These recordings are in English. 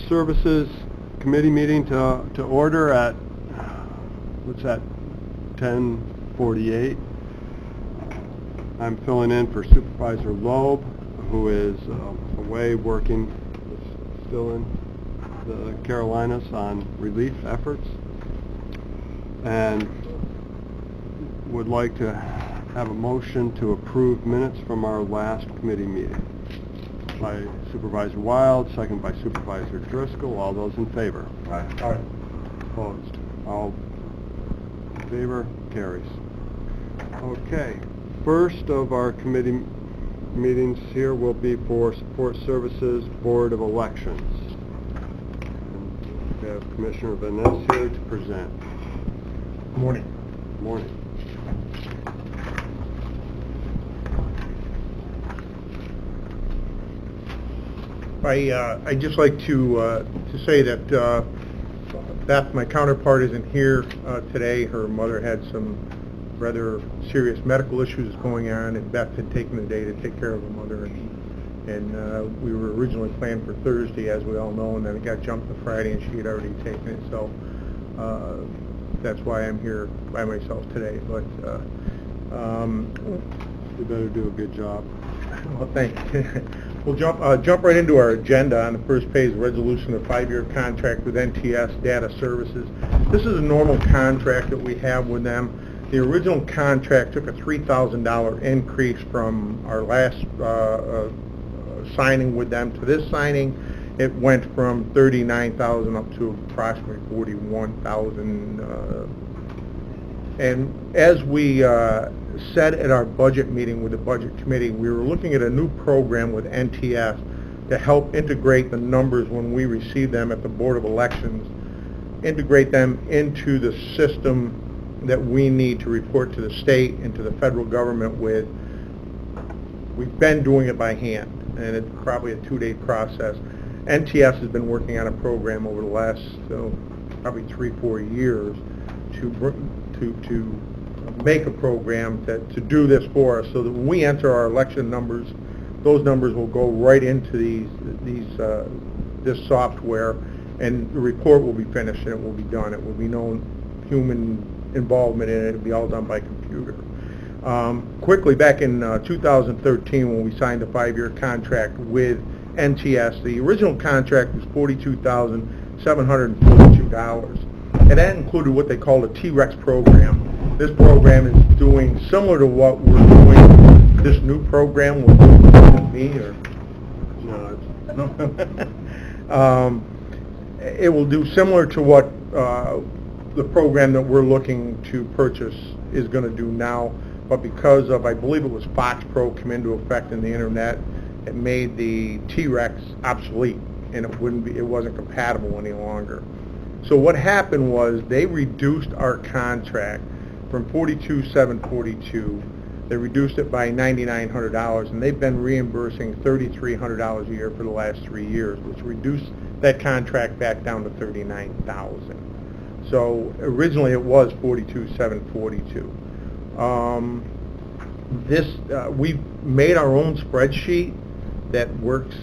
Services Committee meeting to order at, what's that, 10:48. I'm filling in for Supervisor Loeb, who is away working, still in the Carolinas on relief efforts, and would like to have a motion to approve minutes from our last committee meeting. By Supervisor Wild, second by Supervisor Driscoll. All those in favor? Aye. Opposed? All in favor? Carries. Okay. First of our committee meetings here will be for Support Services Board of Elections. And we have Commissioner Vaness here to present. Morning. Morning. I'd just like to say that Beth, my counterpart, isn't here today. Her mother had some rather serious medical issues going on, and Beth had taken the day to take care of her mother. And we were originally planned for Thursday, as we all know, and then it got jumped to Friday, and she had already taken it. So that's why I'm here by myself today. But You better do a good job. well, thank you. We'll jump right into our agenda. On the first page, resolution of 5-year contract with NTS Data Services. This is a normal contract that we have with them. The original contract took a $3,000 increase from our last signing with them to this signing. It went from $39,000 up to approximately $41,000. And as we said at our budget meeting with the budget committee, we were looking at a new program with NTS to help integrate the numbers when we receive them at the Board of Elections, integrate them into the system that we need to report to the state and to the federal government with. We've been doing it by hand, and it's probably a 2-day process. NTS has been working on a program over the last probably 3-4 years to make a program to do this for us, so that when we enter our election numbers, those numbers will go right into this software, and the report will be finished and it will be done. It will be no human involvement in it. It will be all done by computer. Quickly, back in 2013, when we signed a 5-year contract with NTS, the original contract was $42,742, and that included what they called a T-Rex program. This program is doing similar to what we're doing. This new program with me, or no? It will do similar to what the program that we're looking to purchase is going to do now, but because of, I believe it was Fox Pro come into effect in the internet, it made the T-Rex obsolete, and it wasn't compatible any longer. So what happened was they reduced our contract from $42,742. They reduced it by $9,900, and they've been reimbursing $3,300 a year for the last 3 years, which reduced that contract back down to $39,000. So originally it was $42,742. We've made our own spreadsheet that works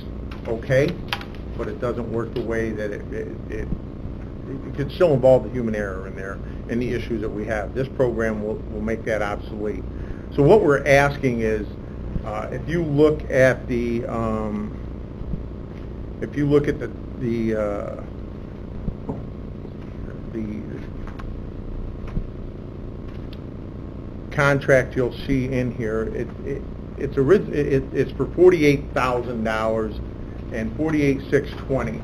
okay, but it doesn't work the way that it could still involve the human error in there and the issues that we have. This program will make that obsolete. So what we're asking is, if you look at the contract you'll see in here, it's for $48,000 and $48,620.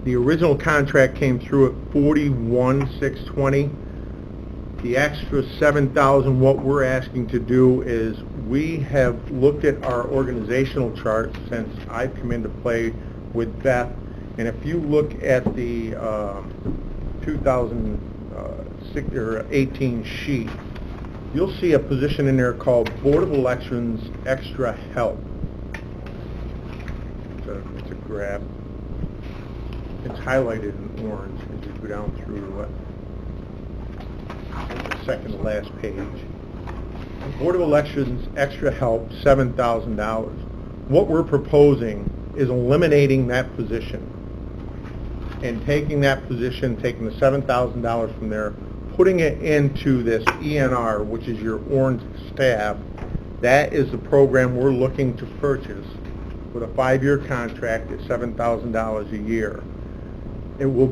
The original contract came through at $41,620. The extra $7,000, what we're asking to do is, we have looked at our organizational chart since I've come into play with Beth, and if you look at the 2018 sheet, you'll see a position in there called Board of Elections Extra Help. It's a graph. It's highlighted in orange as you go down through the second to last page. Board of Elections Extra Help, $7,000. What we're proposing is eliminating that position. and taking that position, taking the $7,000 from there, putting it into this ENR, which is your orange tab. That is the program we're looking to purchase with a 5-year contract at $7,000 a year. It will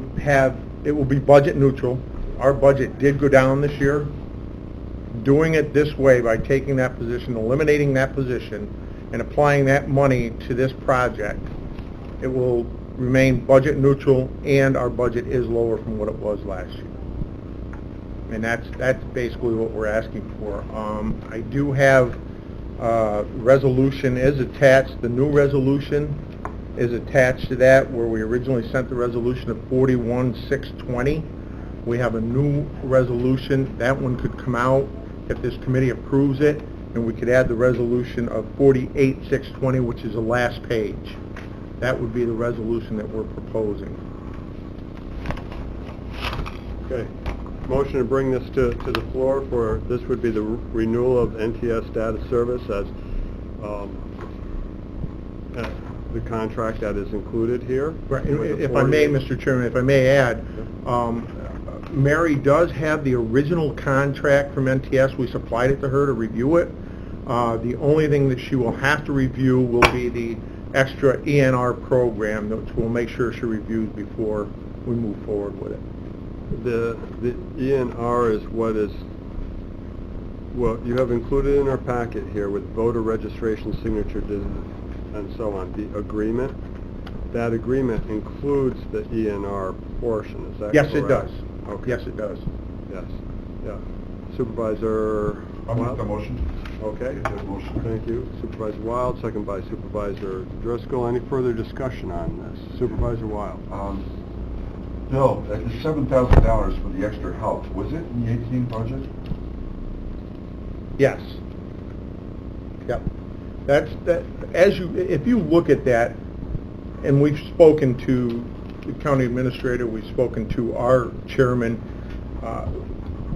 be budget neutral. Our budget did go down this year. Doing it this way, by taking that position, eliminating that position, and applying that money to this project, it will remain budget neutral, and our budget is lower from what it was last year. And that's basically what we're asking for. I do have resolution is attached. The new resolution is attached to that, where we originally sent the resolution of 41,620. We have a new resolution. That one could come out if this committee approves it, and we could add the resolution of 48,620, which is the last page. That would be the resolution that we're proposing. Okay. Motion to bring this to the floor for, this would be the renewal of NTS data service as the contract that is included here. Right. with the If I may, 48. Mr. Chairman, if I may add, Mary does have the original contract from NTS. We supplied it to her to review it. The only thing that she will have to review will be the extra ENR program, which we'll make sure she reviews before we move forward with it. The ENR is what is, well, you have included in our packet here with voter registration, signature, and so on, the agreement. That agreement includes the ENR portion, is that correct? Yes, it does. Okay. Yes, it does. Yes, yeah. Supervisor I'll make Wild? the motion. Okay. Make that motion. Thank you. Supervisor Wild, second by Supervisor Driscoll. Any further discussion on this? Supervisor Wild. Bill, the $7,000 for the extra help, was it in the 18 budget? Yes. Yep. If you look at that, and we've spoken to the county administrator, we've spoken to our chairman,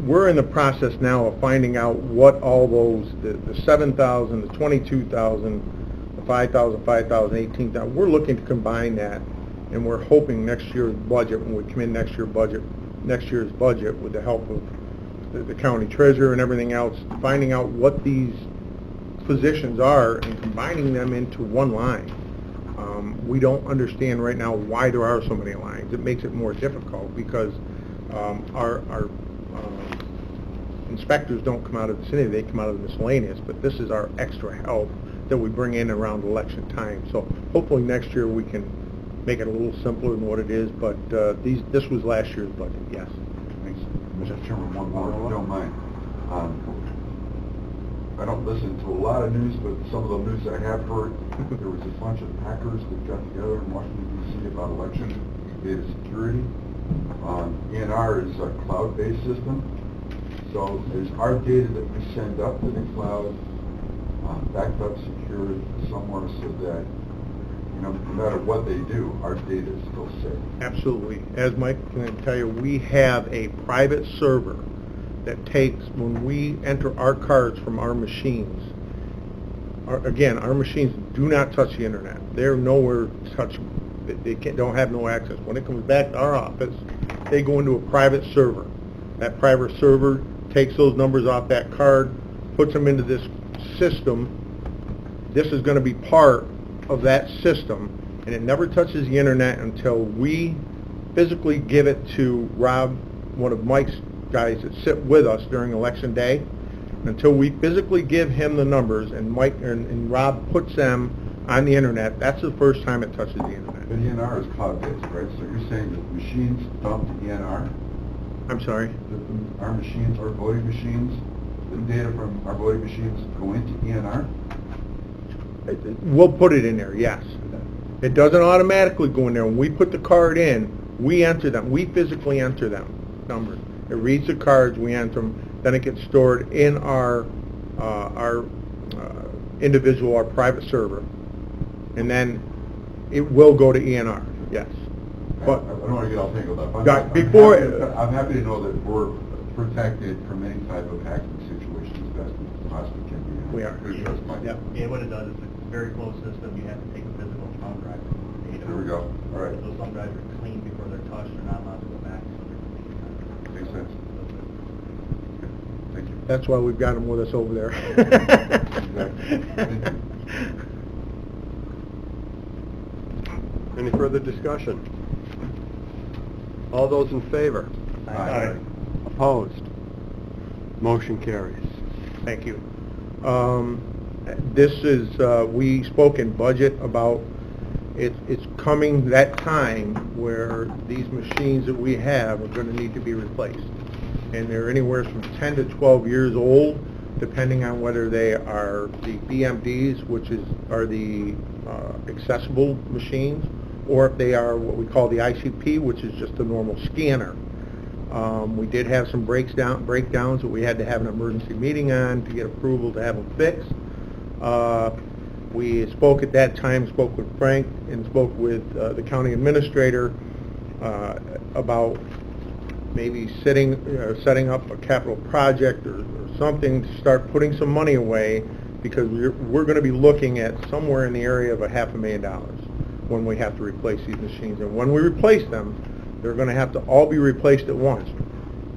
we're in the process now of finding out what all those, the 7,000, the 22,000, the 5,000, 5,000, 18,000, we're looking to combine that, and we're hoping next year's budget, when we come in next year's budget, with the help of the county treasurer and everything else, finding out what these positions are and combining them into one line. We don't understand right now why there are so many lines. It makes it more difficult because our inspectors don't come out of the city, they come out of the miscellaneous, but this is our extra help that we bring in around election time. So hopefully next year we can make it a little simpler than what it is, but this was last year's budget, yes. Thanks. Mr. Chairman, one more, if you don't mind. I don't listen to a lot of news, but some of the news I have heard, there was a bunch of hackers that got together in Washington, D.C. about election data security. ENR is a cloud-based system, so is our data that we send up to the cloud backed up, secured somewhere so that, no matter what they do, our data is still safe? Absolutely. As Mike can tell you, we have a private server that takes, when we enter our cards from our machines, again, our machines do not touch the internet. They're nowhere touchable. They don't have no access. When it comes back to our office, they go into a private server. That private server takes those numbers off that card, puts them into this system. This is going to be part of that system, and it never touches the internet until we physically give it to Rob, one of Mike's guys that sit with us during election day, until we physically give him the numbers and Mike and Rob puts them on the internet. That's the first time it touches the internet. But ENR is cloud-based, right? So you're saying that machines dump to ENR? I'm sorry? Our machines, our voting machines, the data from our voting machines go into ENR? We'll put it in there, yes. It doesn't automatically go in there. When we put the card in, we enter them. We physically enter them, numbers. It reads the cards, we enter them, then it gets stored in our individual, our private server, and then it will go to ENR, yes. But I don't want to get all tangled up. I'm happy to know that we're protected from any type of hacking situation as best as possibly can be. We are. Yep. Yeah, what it does is it's a very closed system. You have to take a physical thumb drive. There we go. All right. Those thumb drives are cleaned before they're costs are not allowed to go back. Makes sense. Okay, thank you. That's why we've got them with us over there. Any further discussion? All those in favor? Aye. Opposed? Motion carries. Thank you. This is, we spoke in budget about, it's coming that time where these machines that we have are going to need to be replaced. And they're anywhere from 10 to 12 years old, depending on whether they are the BMDs, which are the accessible machines, or if they are what we call the ICP, which is just a normal scanner. We did have some breakdowns that we had to have an emergency meeting on to get approval to have them fixed. We spoke at that time, spoke with Frank and spoke with the county administrator about maybe setting up a capital project or something to start putting some money away, because we're going to be looking at somewhere in the area of $500,000 when we have to replace these machines. And when we replace them, they're going to have to all be replaced at once.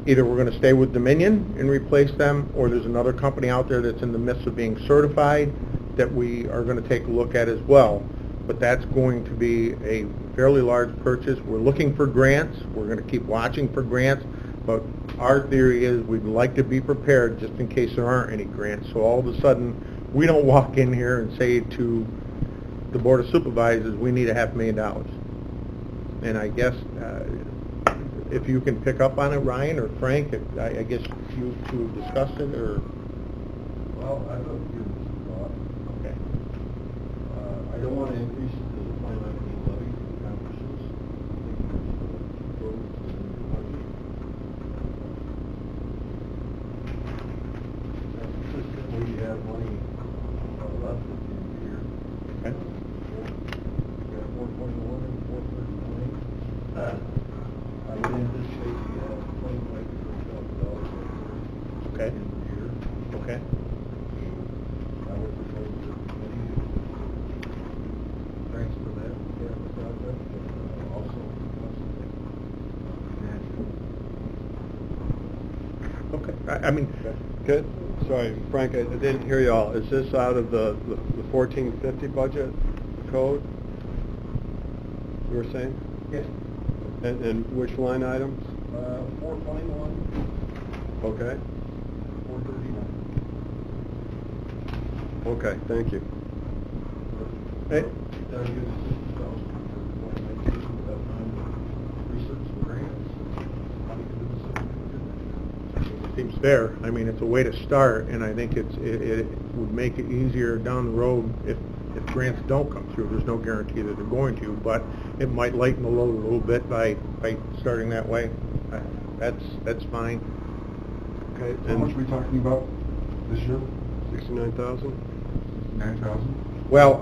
Either we're going to stay with Dominion and replace them, or there's another company out there that's in the midst of being certified that we are going to take a look at as well. But that's going to be a fairly large purchase. We're looking for grants. We're going to keep watching for grants. But our theory is we'd like to be prepared just in case there aren't any grants. So all of a sudden, we don't walk in here and say to the Board of Supervisors, we need $500,000. And I guess if you can pick up on it, Ryan or Frank, I guess you two have discussed it, or... Well, I'd love to give this a thought. Okay. I don't want to increase the 2019 levy for the conferences. I think there's two votes in the budget. Consistently, you have money left at the end of the year. Okay. You got 421 and 439. I would anticipate you have $20,000 Okay. at the end of the year. Okay. I would propose that the committee transfer that to capital project, but also Okay. I mean, Good. Sorry, Frank, I didn't hear you all. Is this out of the 1450 budget code you were saying? yes, And which line items? 421, Okay. 439. Okay, thank you. Hey. That gives us $50,000 for 2019 without time to research the grants and money to do the city. Seems fair. I mean, it's a way to start, and I think it would make it easier down the road if grants don't come through. There's no guarantee that they're going to, but it might lighten the load a little bit by starting that way. That's fine. Okay, So how much are we talking about this year? 69,000? 9,000? Well,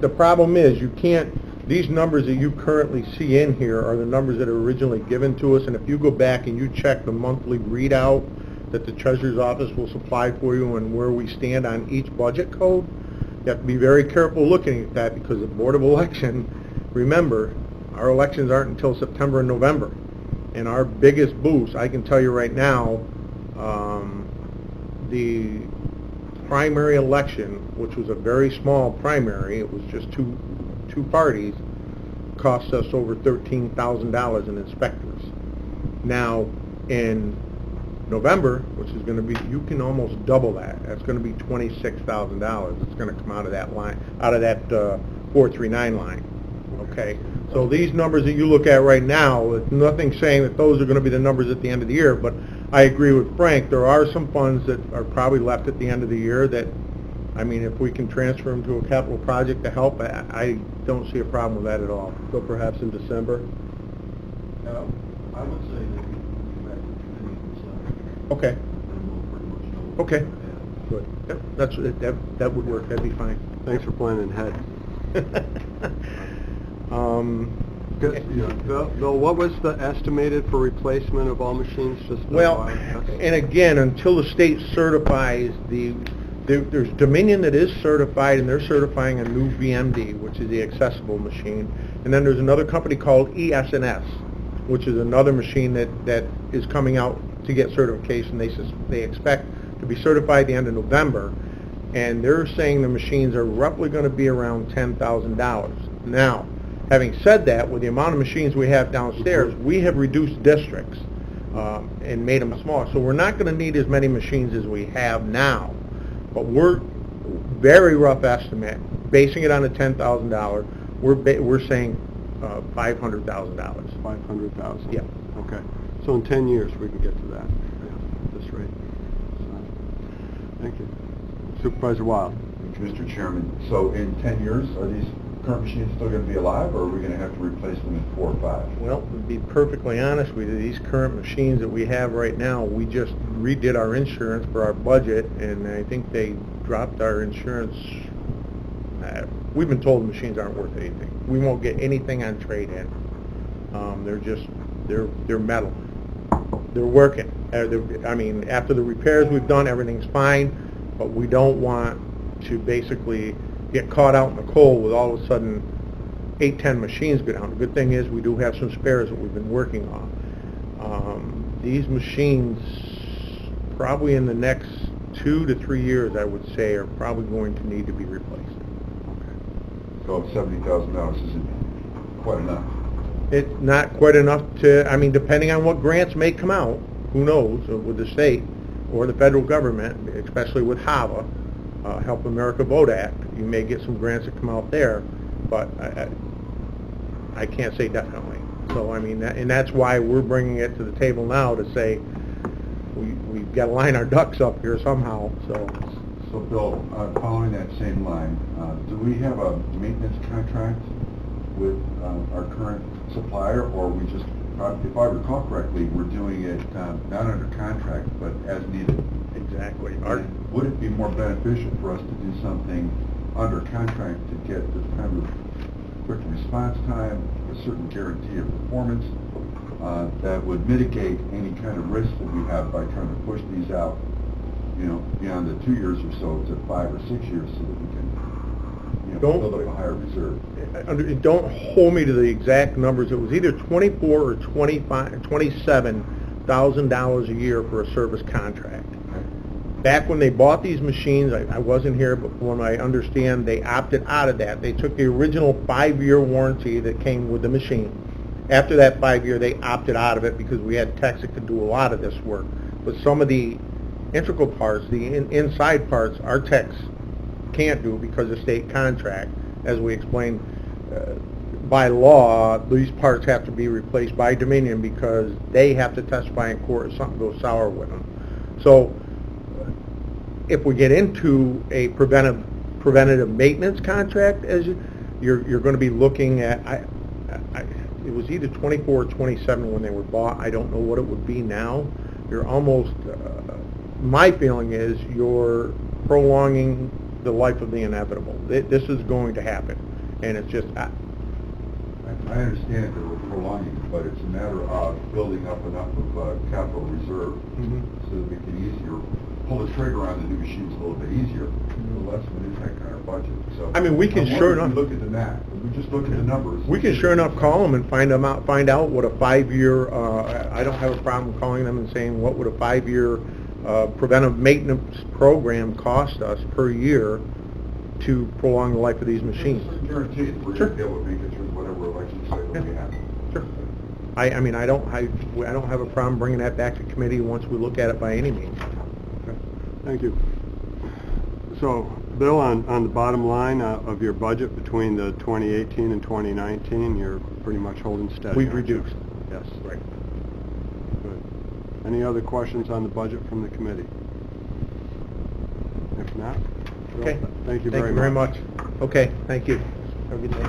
the problem is you can't, these numbers that you currently see in here are the numbers that are originally given to us, and if you go back and you check the monthly readout that the Treasurer's Office will supply for you and where we stand on each budget code, you have to be very careful looking at that, because the Board of Election, remember, our elections aren't until September and November. And our biggest boost, I can tell you right now, the primary election, which was a very small primary, it was just two parties, cost us over $13,000 in inspectors. Now, in November, which is going to be, you can almost double that. That's going to be $26,000. It's going to come out of that line, out of that 439 line. Okay, so these numbers that you look at right now, it's nothing saying that those are going to be the numbers at the end of the year, but I agree with Frank. There are some funds that are probably left at the end of the year that, I mean, if we can transfer them to a capital project to help, I don't see a problem with that at all. So perhaps in December? Now, I would say that we can get back to the committee in December. Okay, And we'll pretty much know. what Okay. we have. good. Yep, that would work. That'd be fine. Thanks for planning ahead. Okay. Bill, what was the estimated for replacement of all machines? Just Well, and again, until the state certifies there's Dominion that is certified, and they're certifying a new VMD, which is the accessible machine, and then there's another company called ES&S, which is another machine that is coming out to get certification. They expect to be certified the end of November, and they're saying the machines are roughly going to be around $10,000. Now, having said that, with the amount of machines we have downstairs, we have reduced districts and made them smaller. So we're not going to need as many machines as we have now, but we're very rough estimate, basing it on the $10,000. We're saying $500,000. 500,000? Yeah. Okay. So in 10 years, we can get to that, at this rate. So, thank you. Supervisor Wild? Mr. Chairman, so in 10 years, are these current machines still going to be alive, or are we going to have to replace them in 4 or 5? Well, to be perfectly honest with you, these current machines that we have right now, we just redid our insurance for our budget, and I think they dropped our insurance. We've been told the machines aren't worth anything. We won't get anything on trade-in. They're metal. They're working. I mean, after the repairs we've done, everything's fine, but we don't want to basically get caught out in the cold with all of a sudden 8-10 machines go down. The good thing is we do have some spares that we've been working on. These machines, probably in the next 2 to 3 years, I would say, are probably going to need to be replaced. So $70,000 isn't quite enough. It's not quite enough to, I mean, depending on what grants may come out, who knows, with the state or the federal government, especially with HAVA, Help America Vote Act, you may get some grants that come out there, but I can't say definitely. So, I mean, and that's why we're bringing it to the table now to say we've got to line our ducks up here somehow, so. So Bill, following that same line, do we have a maintenance contract with our current supplier, or we just, if I recall correctly, we're doing it not under contract, but as needed? Exactly. And would it be more beneficial for us to do something under contract to get this kind of quick response time, a certain guarantee of performance that would mitigate any kind of risk that we have by trying to push these out, you know, beyond the 2 years or so to 5 or 6 years, so that we can, you know, build up a higher reserve? Don't hold me to the exact numbers. It was either $24,000 or $27,000 a year for a service contract. Back when they bought these machines, I wasn't here, but from what I understand, they opted out of that. They took the original 5-year warranty that came with the machine. After that 5-year, they opted out of it because we had techs that could do a lot of this work. But some of the integral parts, the inside parts, our techs can't do because of state contract. As we explained, by law, these parts have to be replaced by Dominion because they have to testify in court if something goes sour with them. So if we get into a preventative maintenance contract, as you're going to be looking at, it was either 24 or 27 when they were bought. I don't know what it would be now. You're almost, my feeling is you're prolonging the life of the inevitable. This is going to happen, and it's just. I understand that we're prolonging it, but it's a matter of building up enough of capital reserve so that we can easier pull the trigger on the new machines a little bit easier, the less of an impact on our budget. So I mean, we can sure enough look at the math. We just look at the numbers. We can sure enough call them and find out what a 5-year. I don't have a problem calling them and saying what would a 5-year preventive maintenance program cost us per year to prolong the life of these machines. It's a guarantee that we're going to be able to make it through whatever election cycle we have. Sure. I mean, I don't have a problem bringing that back to committee once we look at it by any means. Thank you. So, Bill, on the bottom line of your budget between the 2018 and 2019, you're pretty much holding steady. We've aren't you? reduced. Yes. Right. Good. Any other questions on the budget from the committee? If not, Bill, Okay. thank you Thank very you very much. much. Okay, thank you. Have a good day.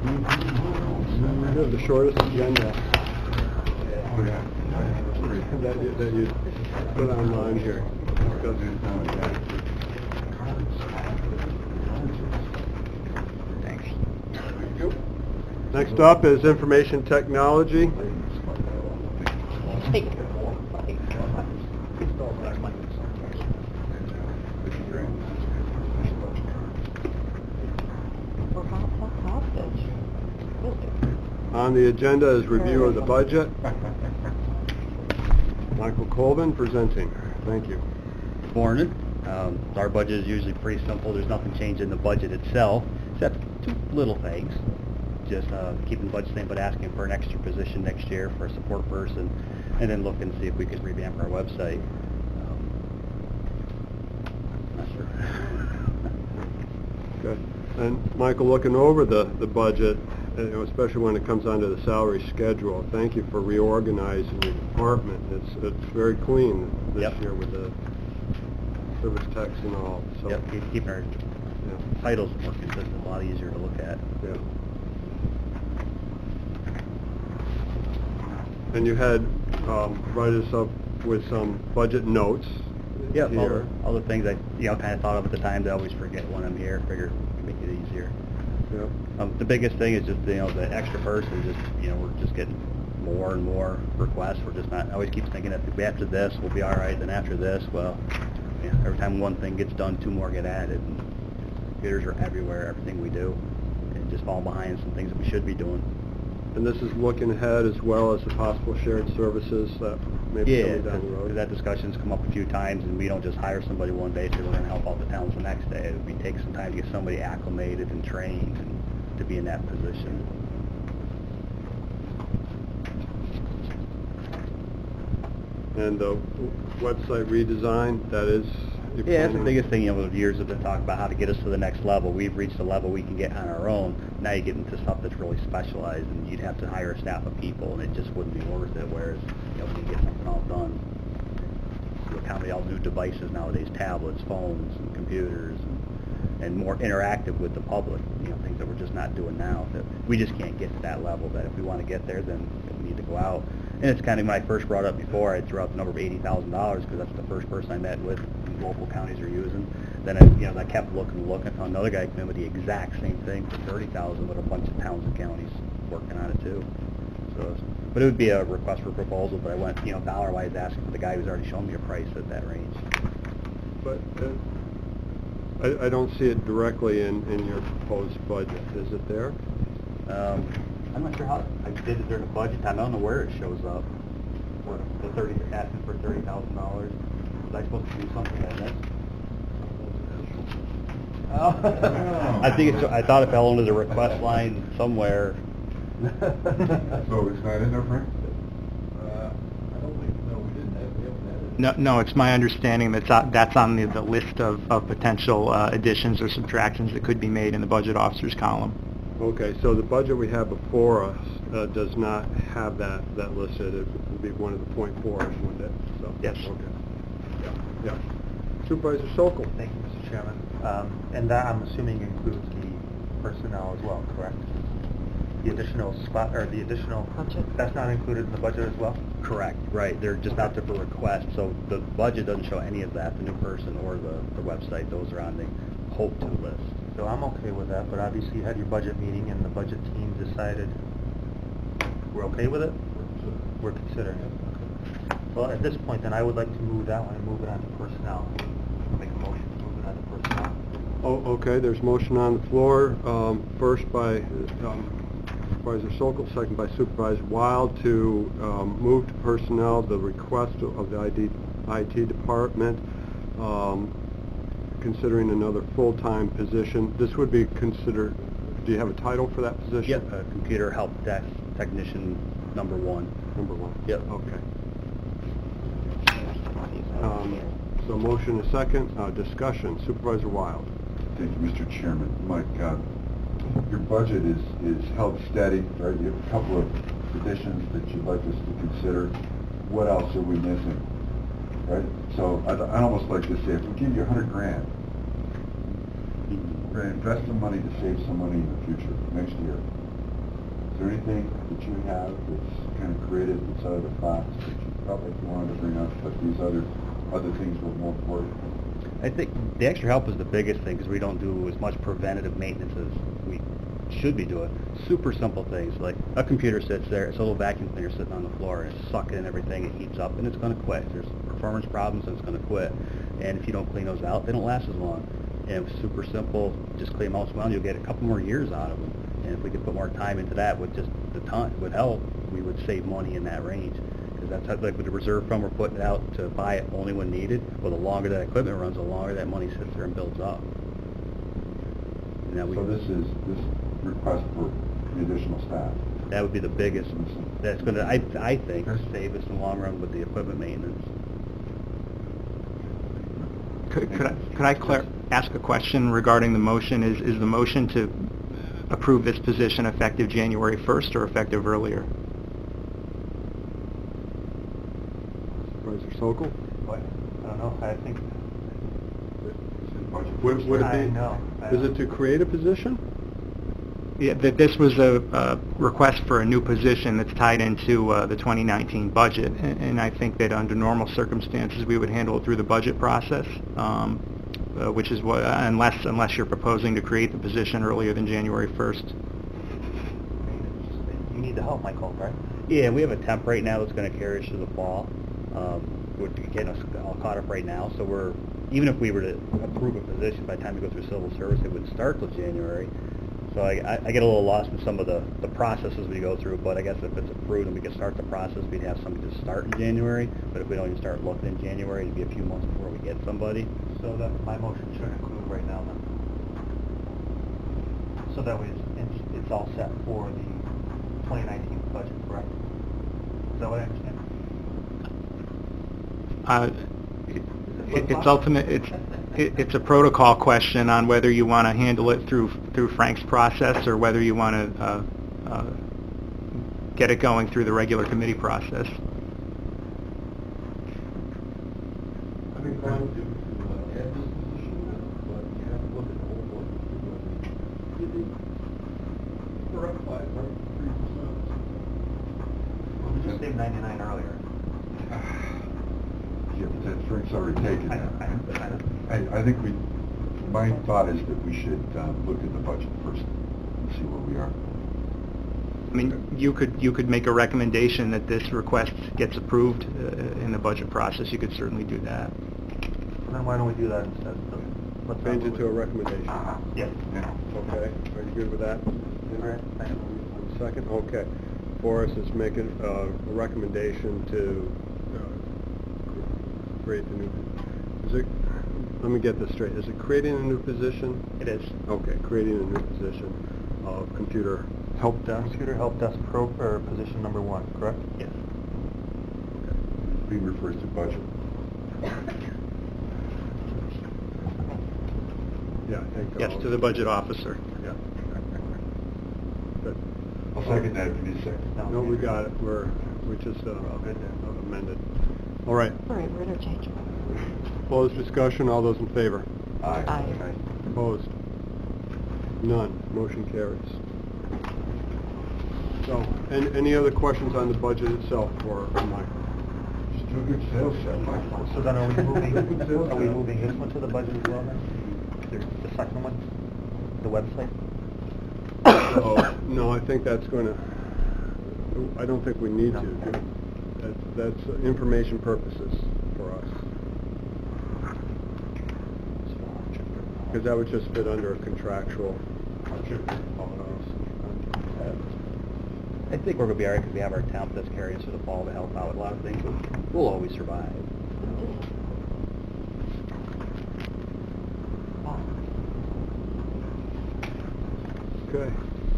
We have the shortest agenda Oh, yeah. that you put online here. Next up is information technology. Or hostage. On the agenda is review of the budget. Michael Colvin presenting. Thank you. Morning. Our budget is usually pretty simple. There's nothing changed in the budget itself, except two little things. Just keeping the budget same, but asking for an extra position next year for a support person, and then looking to see if we could revamp our website. Not sure. Good. And Michael, looking over the budget, especially when it comes onto the salary schedule, thank you for reorganizing your department. It's very clean this Yep. year with the service techs and all. So, Yep, keeping our yeah, titles more consistent, a lot easier to look at. yeah. And you had provided us up with some budget notes Yep, here. all the things I kind of thought of at the time that I always forget when I'm here. Figure make it easier. Yep. The biggest thing is just the extra person. Just we're just getting more and more requests. We're just not. I always keep thinking that after this we'll be all right. Then after this, well, every time one thing gets done, two more get added. And computers are everywhere. Everything we do, and just fall behind some things that we should be doing. And this is looking ahead as well as the possible shared services that may be coming down the road. That discussion's come up a few times, and we don't just hire somebody one day, say we're going to help out the towns the next day. We take some time to get somebody acclimated and trained and to be in that position. And the website redesign, that is... you're Yeah, that's the planning- biggest thing, the years have been talking about how to get us to the next level. We've reached a level we can get on our own. Now you get into stuff that's really specialized, and you'd have to hire a staff of people, and it just wouldn't be worth it, whereas, when you get something all done, you accommodate all new devices nowadays, tablets, phones, and computers, and more interactive with the public, things that we're just not doing now. That we just can't get to that level, that if we want to get there, then we need to go out. And it's kind of, when I first brought it up before, I threw out the number of $80,000, because that's the first person I met with local counties are using. Then I kept looking, I found another guy come in with the exact same thing for $30,000 with a bunch of towns and counties working on it too. So, but it would be a request for proposal, but I went, dollar-wise asking for the guy who's already shown me a price at that range. But I don't see it directly in your proposed budget. Is it there? I'm not sure how, I did it during the budget time, I don't know where it shows up. What, asking for $30,000. Was I supposed to do something like that? Oh. I thought it fell under the request line somewhere. So it's not in there, Frank? I don't think, no, we haven't added it. No, it's my understanding that's on the list of potential additions or subtractions that could be made in the budget officer's column. Okay, so the budget we have before us does not have that listed. It would be one of the .4s, wouldn't it? So, Yes. Okay. Yeah. Supervisor Sokol. Thank you, Mr. Chairman. And that, I'm assuming, includes the personnel as well, correct? The additional spot, or the additional... Budget. That's not included in the budget as well? Correct, right. They're just out there for requests, so the budget doesn't show any of that, the new person or the website. Those are on the hope-to list. So I'm okay with that, but obviously you had your budget meeting and the budget team decided we're okay with it? We're considering it. Okay. Well, at this point, then, I would like to move that one and move it on to personnel. Make a motion to move it on to personnel. Oh, okay, there's motion on the floor, first by Supervisor Sokol, second by Supervisor Wild, to move to personnel the request of the IT department, considering another full-time position. This would be considered, do you have a title for that position? Yep, computer help desk technician number 1. Number 1? Yep. Okay. So motion a second, discussion. Supervisor Wild. Thank you, Mr. Chairman. Mike, your budget is held steady, right? You have a couple of additions that you'd like us to consider. What else are we missing, right? So I'd almost like to say, if we give you $100 grand, we're going to invest some money to save some money in the future, next year. Is there anything that you have that's kind of creative that's out of the box that you felt like you wanted to bring up, but these other things were more important? I think the extra help is the biggest thing, because we don't do as much preventative maintenance as we should be doing. Super simple things, like a computer sits there, it's a little vacuum cleaner sitting on the floor, and it's sucking in everything, it heats up, and it's going to quit. There's performance problems, and it's going to quit. And if you don't clean those out, they don't last as long. and it's super simple, just clean them out, well, you'll get a couple more years out of them. And if we could put more time into that with just the ton, would help, we would save money in that range. Because that's how, like with the reserve fund, we're putting it out to buy it only when needed. Well, the longer that equipment runs, the longer that money sits there and builds up. And that So this request for the additional staff. that would be the biggest, that's gonna, I think, save us in the long run with the equipment maintenance. Could I ask a question regarding the motion? Is the motion to approve this position effective January 1st or effective earlier? Supervisor Sokol? What? I don't know, I think, Would it I be, know. is it to create a position? Yeah, that this was a request for a new position that's tied into the 2019 budget, and I think that under normal circumstances, we would handle it through the budget process, which is what, unless you're proposing to create the position earlier than January 1st. You need the help, Michael, right? Yeah, we have a temp right now that's gonna carry us through the fall. We're getting us all caught up right now, so we're, even if we were to approve a position, by the time we go through civil service, it would start till January. So I get a little lost in some of the processes we go through, but I guess if it's approved and we can start the process, we'd have somebody to start in January. But if we don't even start looking in January, it'd be a few months before we get somebody. So that my motion should include right now then. So that way it's all set for the 2019 budget, correct? Is that what I understand? It's a protocol question on whether you want to handle it through Frank's process or whether you want to get it going through the regular committee process. I'd be fine to add this position, but you have to look at the whole board. We're up 3%. We just saved 99 earlier. Yeah, but that Frank's already taken that. I think my thought is that we should look at the budget first and see where we are. I mean, you could make a recommendation that this request gets approved in the budget process. You could certainly do that. Then why don't we do that instead? Let's Change it to a recommendation. Yeah. Okay, are you good with that? Right. Second, okay. Forrest is making a recommendation to create the new, let me get this straight, is it creating a new position? It is. Okay, creating a new position of computer help desk? Computer help desk position number 1, correct? Yes. B refers to budget. Yeah, I think. Yes, to the budget officer. Yeah. Good. I'll second that if you need a second. No, we got it, we just amended. All right. All right, we're interchangeable. Closed discussion, all those in favor? Aye. Aye. Opposed? None, motion carries. So, any other questions on the budget itself for Mike? Just do a good sales job, Mike. So then are we moving this one to the budget as well then? The second one? The website? No, I think that's gonna, I don't think we need to. Okay. That's information purposes for us. Because that would just fit under a contractual. I think we're gonna be all right because we have our temp that's carrying us through the fall to help out with a lot of things. We'll always survive. Okay,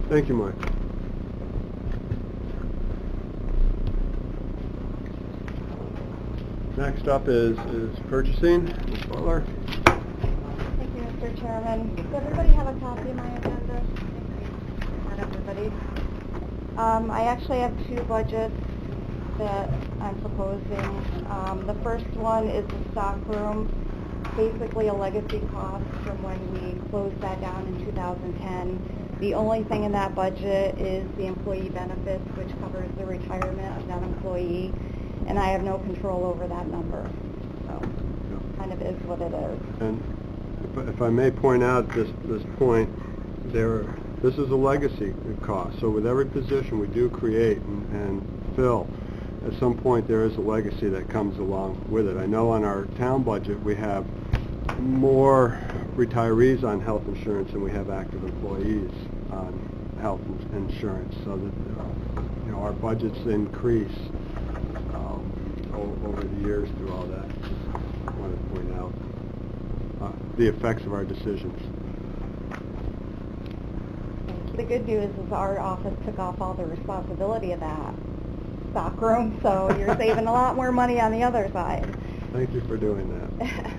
thank you, Mike. Next up is purchasing. Ms. Butler. Thank you, Mr. Chairman. Does everybody have a copy of my agenda? Not everybody. I actually have 2 budgets that I'm proposing. The first one is the stock room, basically a legacy cost from when we closed that down in 2010. The only thing in that budget is the employee benefits, which covers the retirement of that employee, and I have no control over that number. So, kind of is what it is. And if I may point out at this point, this is a legacy cost. So with every position we do create and fill, at some point there is a legacy that comes along with it. I know on our town budget we have more retirees on health insurance than we have active employees on health insurance, so that, our budgets increase over the years through all that. Just wanted to point out the effects of our decisions. The good news is our office took off all the responsibility of that stockroom, so you're saving a lot more money on the other side. Thank you for doing that.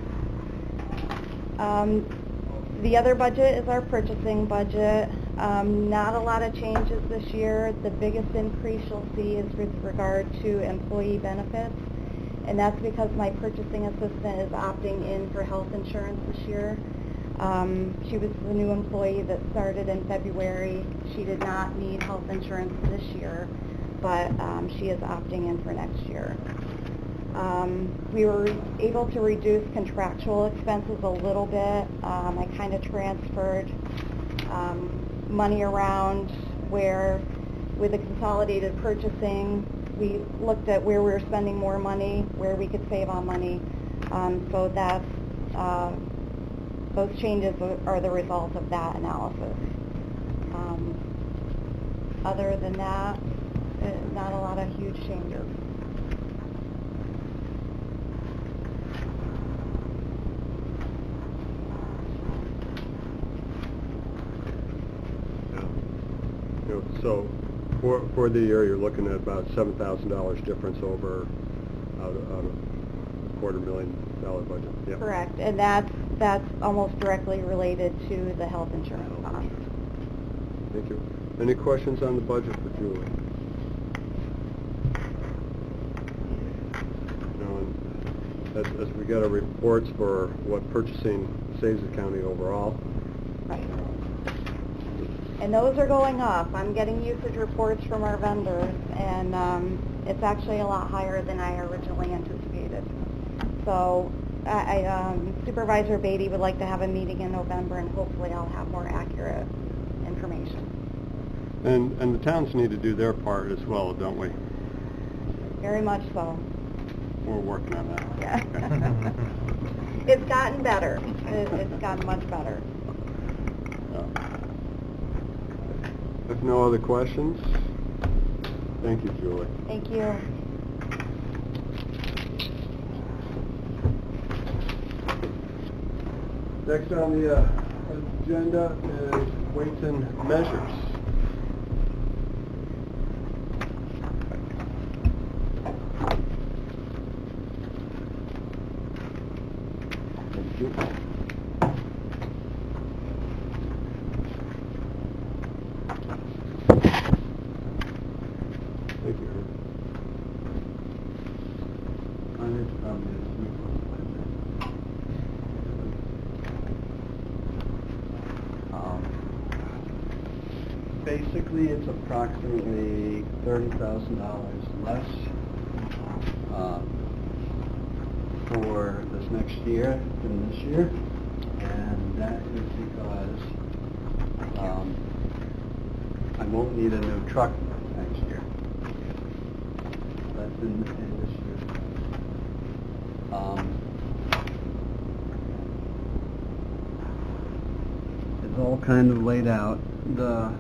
The other budget is our purchasing budget. Not a lot of changes this year. The biggest increase you'll see is with regard to employee benefits, and that's because my purchasing assistant is opting in for health insurance this year. She was the new employee that started in February. She did not need health insurance this year, but she is opting in for next year. We were able to reduce contractual expenses a little bit. I kind of transferred money around where, with the consolidated purchasing, we looked at where we were spending more money, where we could save on money. So that's, those changes are the result of that analysis. Other than that, not a lot of huge changes. So for the year, you're looking at about $7,000 difference over out of a $250,000 budget. Yep. Correct, and that's almost directly related to the health insurance cost. Thank you. Any questions on the budget for Julie? As we get our reports for what purchasing saves the county overall. Right. And those are going up. I'm getting usage reports from our vendors, and it's actually a lot higher than I originally anticipated. So Supervisor Beatty would like to have a meeting in November, and hopefully I'll have more accurate information. And the towns need to do their part as well, don't we? Very much so. We're working on that. Yeah. It's gotten better. It's gotten much better. If no other questions, thank you, Julie. Thank you. Next on the agenda is weights and measures. Thank you. Thank you, Herb. Basically, it's approximately $30,000 less for this next year than this year, and that is because I won't need a new truck next year. That's in this year. It's all kind of laid out. The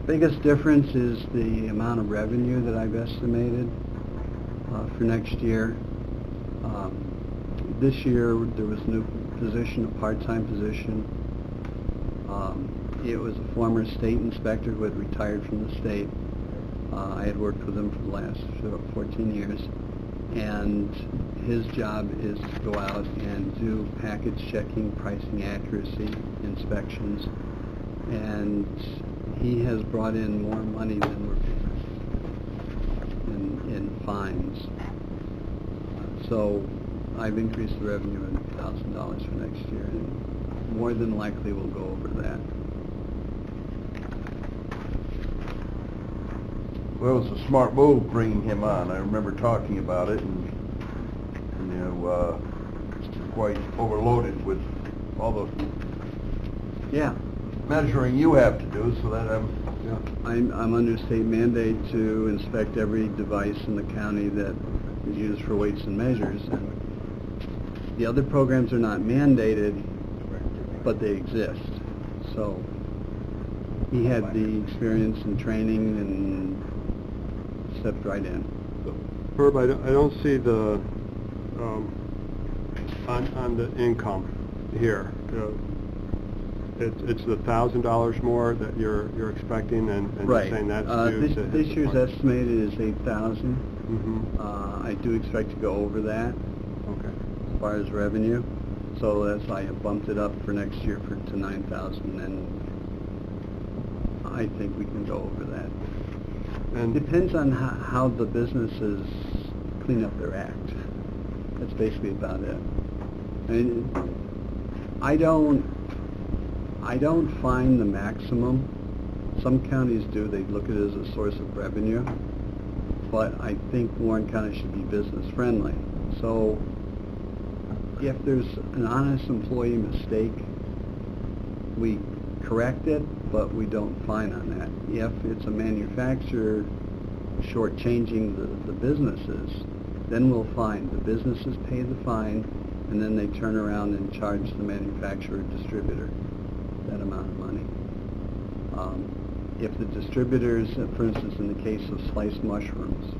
biggest difference is the amount of revenue that I've estimated for next year. This year there was a new position, a part-time position. It was a former state inspector who had retired from the state. I had worked with him for the last 14 years, and his job is to go out and do package checking, pricing accuracy, inspections, and he has brought in more money than we're in fines. So I've increased the revenue in $1,000 for next year, and more than likely we'll go over that. Well, it was a smart move bringing him on. I remember talking about it, and quite overloaded with all the measuring you have to do, so that I'm under state mandate to inspect every device in the county that is used for weights and measures, and The other programs are not mandated, but they exist. So he had the experience and training and stepped right in. Herb, I don't see the, on the income here. It's the $1,000 more that you're expecting, and you're Right. saying that's due This to his this year's appointment. estimated is 8,000. Mhm. I do expect to go over that Okay. as far as revenue. So that's why I bumped it up for next year to 9,000, and I think we can go over that. And Depends on how the businesses clean up their act. That's basically about it. I mean, I don't find the maximum. Some counties do. They look at it as a source of revenue. But I think Warren County should be business friendly. So if there's an honest employee mistake, we correct it, but we don't fine on that. If it's a manufacturer shortchanging the businesses, then we'll fine. The businesses pay the fine, and then they turn around and charge the manufacturer distributor that amount of money. If the distributors, for instance, in the case of sliced mushrooms,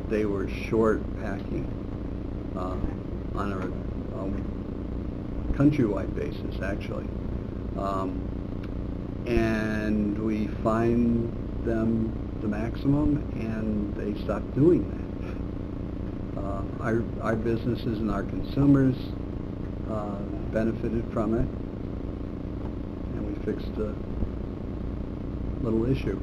they were short packing on a countrywide basis, actually. And we fined them the maximum, and they stopped doing that. Our businesses and our consumers benefited from it, and we fixed a little issue.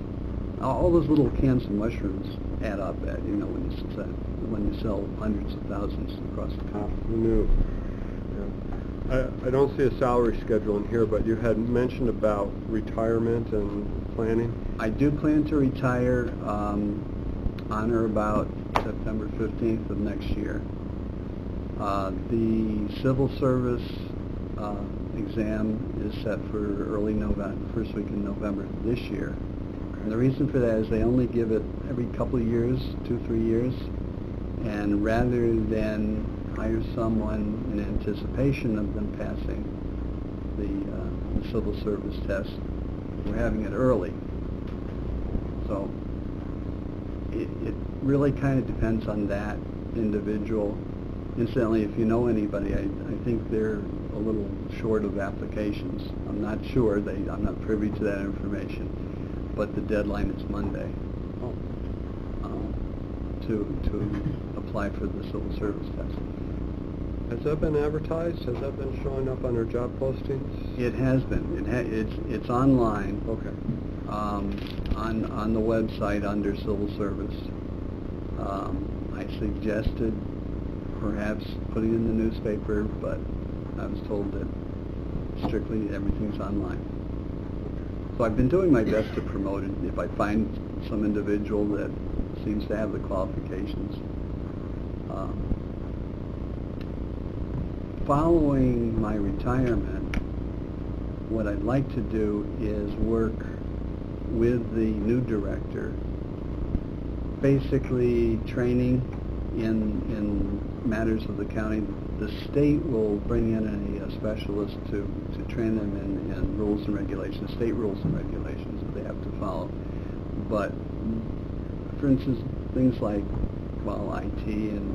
All those little cans of mushrooms add up, when you sell hundreds of thousands across the country. Who knew? Yeah. I don't see a salary schedule in here, but you had mentioned about retirement and planning. I do plan to retire on or about September 15th of next year. The civil service exam is set for early November, first week in November this year. And the reason for that is they only give it every couple of years, 2-3 years, and rather than hire someone in anticipation of them passing the civil service test, we're having it early. So it really kind of depends on that individual. Incidentally, if you know anybody, I think they're a little short of applications. I'm not sure, I'm not privy to that information, but the deadline is Monday to apply for the civil service test. Has that been advertised? Has that been showing up on their job postings? It has been. It's online. Okay. On the website under civil service. I suggested perhaps putting it in the newspaper, but I was told that strictly everything's online. So I've been doing my best to promote it. If I find some individual that seems to have the qualifications. Following my retirement, what I'd like to do is work with the new director, basically training in matters of the county. The state will bring in a specialist to train them in rules and regulations, state rules and regulations that they have to follow. But, for instance, things like, well, IT and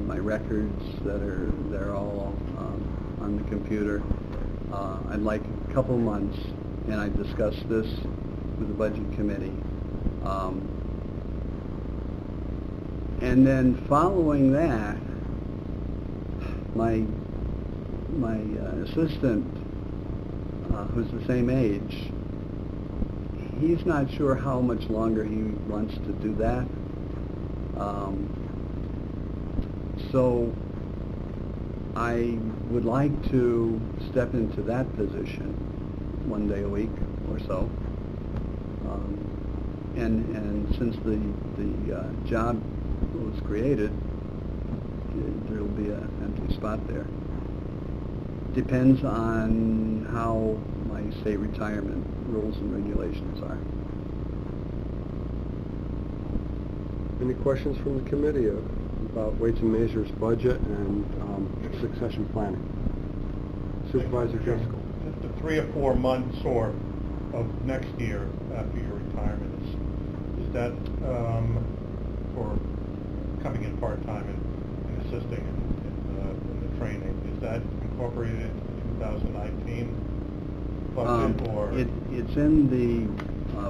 my records they're all on the computer. I'd like a couple months, and I discussed this with the budget committee. And then following that, my assistant, who's the same age, he's not sure how much longer he wants to do that. So I would like to step into that position one day a week or so. And since the job was created, there'll be an empty spot there. Depends on how my state retirement rules and regulations are. Any questions from the committee? about Weights and Measures budget and succession planning. Supervisor Driscoll. Just the 3 or 4 months or of next year after your retirement, is that for coming in part-time and assisting in the training, is that incorporated into the 2019 budget or? It's in the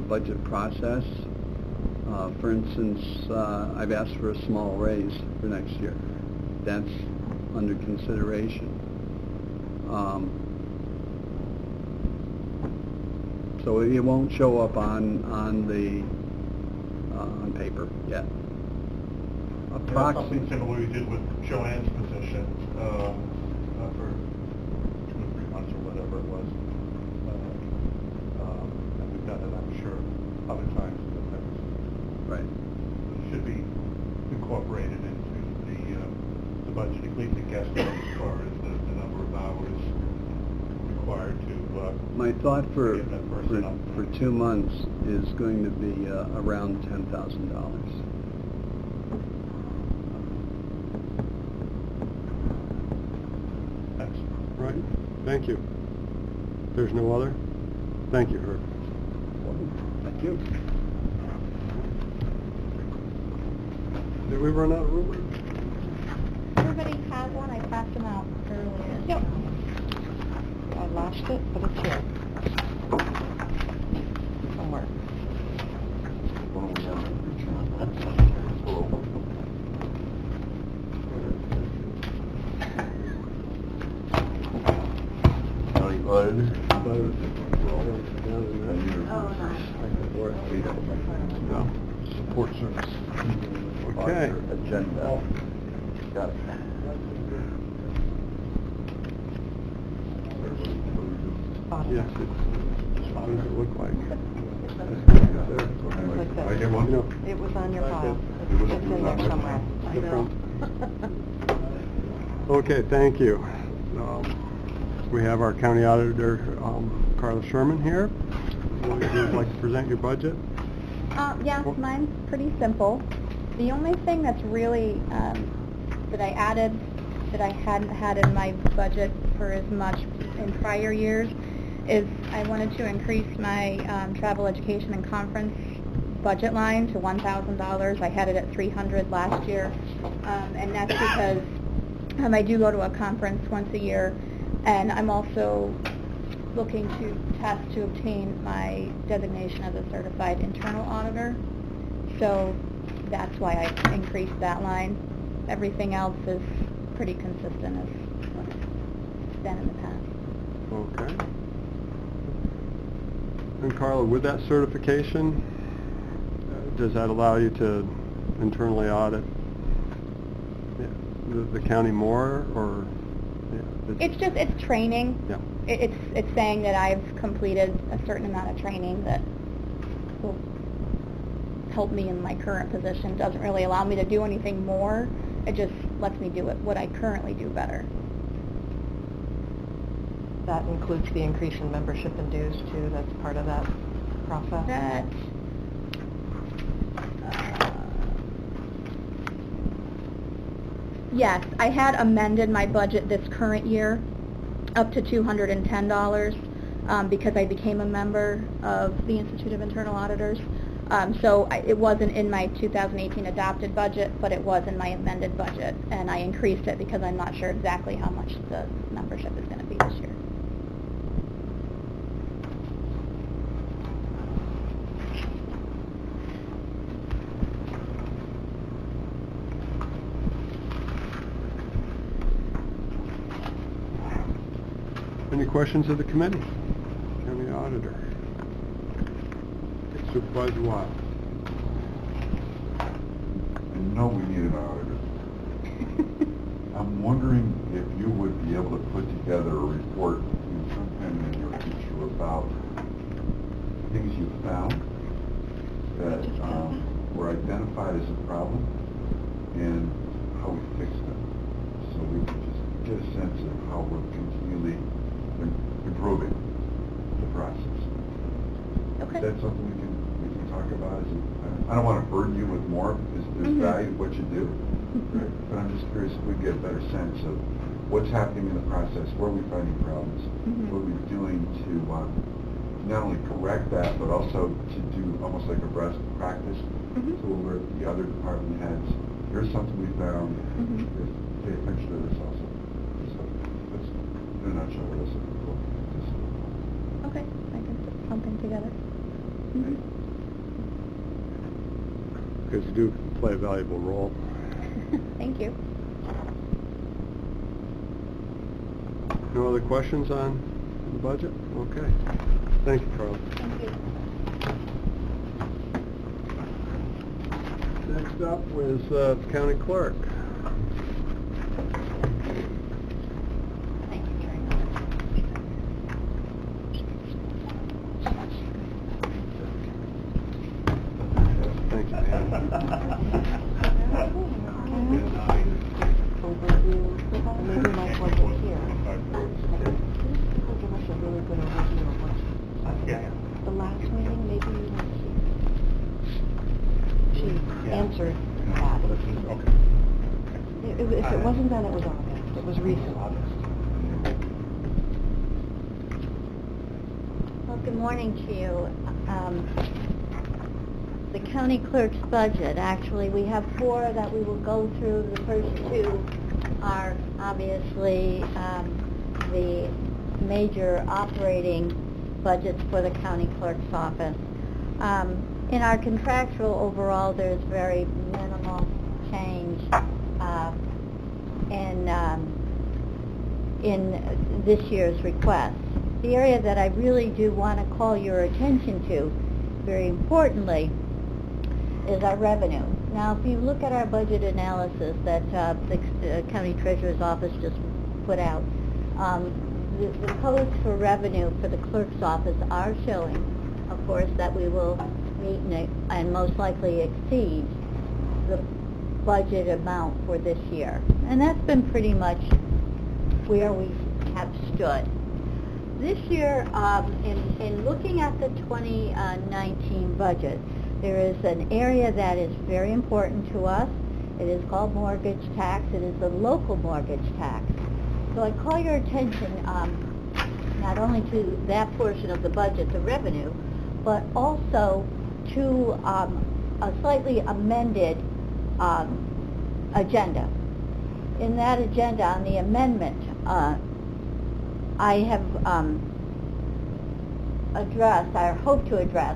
budget process. For instance, I've asked for a small raise for next year. That's under consideration. So it won't show up on paper yet. Something similar we did with Joanne's position for 2 or 3 months or whatever it was. And we've done it, I'm sure, other times in the past. Right. It should be incorporated into the budget, at least a guesstimate as far as the number of hours required to My thought for get that person up. for 2 months is going to be around $10,000. Thanks. Right, thank you. There's no other? Thank you, Herb. Thank you. Did we run out of room? Everybody has one, I passed them out earlier. Yep. I lost it, but it's here. Somewhere. No. Support service. Okay. Agenda. Got it. Yes, what does it look like? Like that. I get one? No. It was on your file. It was It's in there somewhere. I know. Okay, thank you. We have our county auditor, Carla Sherman here. Would you like to present your budget? Yeah, mine's pretty simple. The only thing that's really, that I added, that I hadn't had in my budget for as much in prior years, is I wanted to increase my travel, education, and conference budget line to $1,000. I had it at $300 last year, and that's because I do go to a conference once a year, and I'm also looking to test to obtain my designation as a certified internal auditor. So that's why I increased that line. Everything else is pretty consistent as what it's been in the past. Okay. And Carla, with that certification, does that allow you to internally audit the county more, or? It's training. Yeah. It's saying that I've completed a certain amount of training that will help me in my current position. Doesn't really allow me to do anything more. It just lets me do what I currently do better. That includes the increase in membership and dues too, that's part of that process? That, yes, I had amended my budget this current year up to $210 because I became a member of the Institute of Internal Auditors. It wasn't in my 2018 adopted budget, but it was in my amended budget, and I increased it because I'm not sure exactly how much the membership is going to be this year. Any questions of the committee? County auditor. Supervisor Wild. I know we need an auditor. I'm wondering if you would be able to put together a report sometime in the near future about things you found that were identified as a problem and how we fixed them. So we can just get a sense of how we're continually improving the process. Okay. Is that something we can talk about? I don't want to burden you with more. Is value what you do? But I'm just curious if we get a better sense of what's happening in the process, where are we finding problems, Mhm. what are we doing to not only correct that, but also to do almost like a best practice, Mhm. so where the other department heads, here's something we found, Mhm. pay attention to this also. So that's, in a nutshell, what I was looking for. Okay, I can put something together. Mhm. Because you do play a valuable role. Thank you. No other questions on the budget? Okay. Thank you, Carl. Thank you. Next up was county clerk. Thank you very much. Thank you, Pam. Overview, and maybe Mike wasn't here. People give us a really good overview of what, the last meeting, maybe you weren't here. She answered that. If it wasn't then, it was August. It was recent. Well, good morning to you. The county clerk's budget, actually, we have 4 that we will go through. The first 2 are obviously the major operating budgets for the county clerk's office. In our contractual overall, there's very minimal change in this year's request. The area that I really do want to call your attention to, very importantly, is our revenue. Now, if you look at our budget analysis that the county treasurer's office just put out, the codes for revenue for the clerk's office are showing, of course, that we will meet and most likely exceed the budget amount for this year. And that's been pretty much where we have stood. This year, in looking at the 2019 budget, there is an area that is very important to us. It is called mortgage tax. It is the local mortgage tax. So I call your attention not only to that portion of the budget, the revenue, but also to a slightly amended agenda. In that agenda, on the amendment, I have addressed, I hope to address,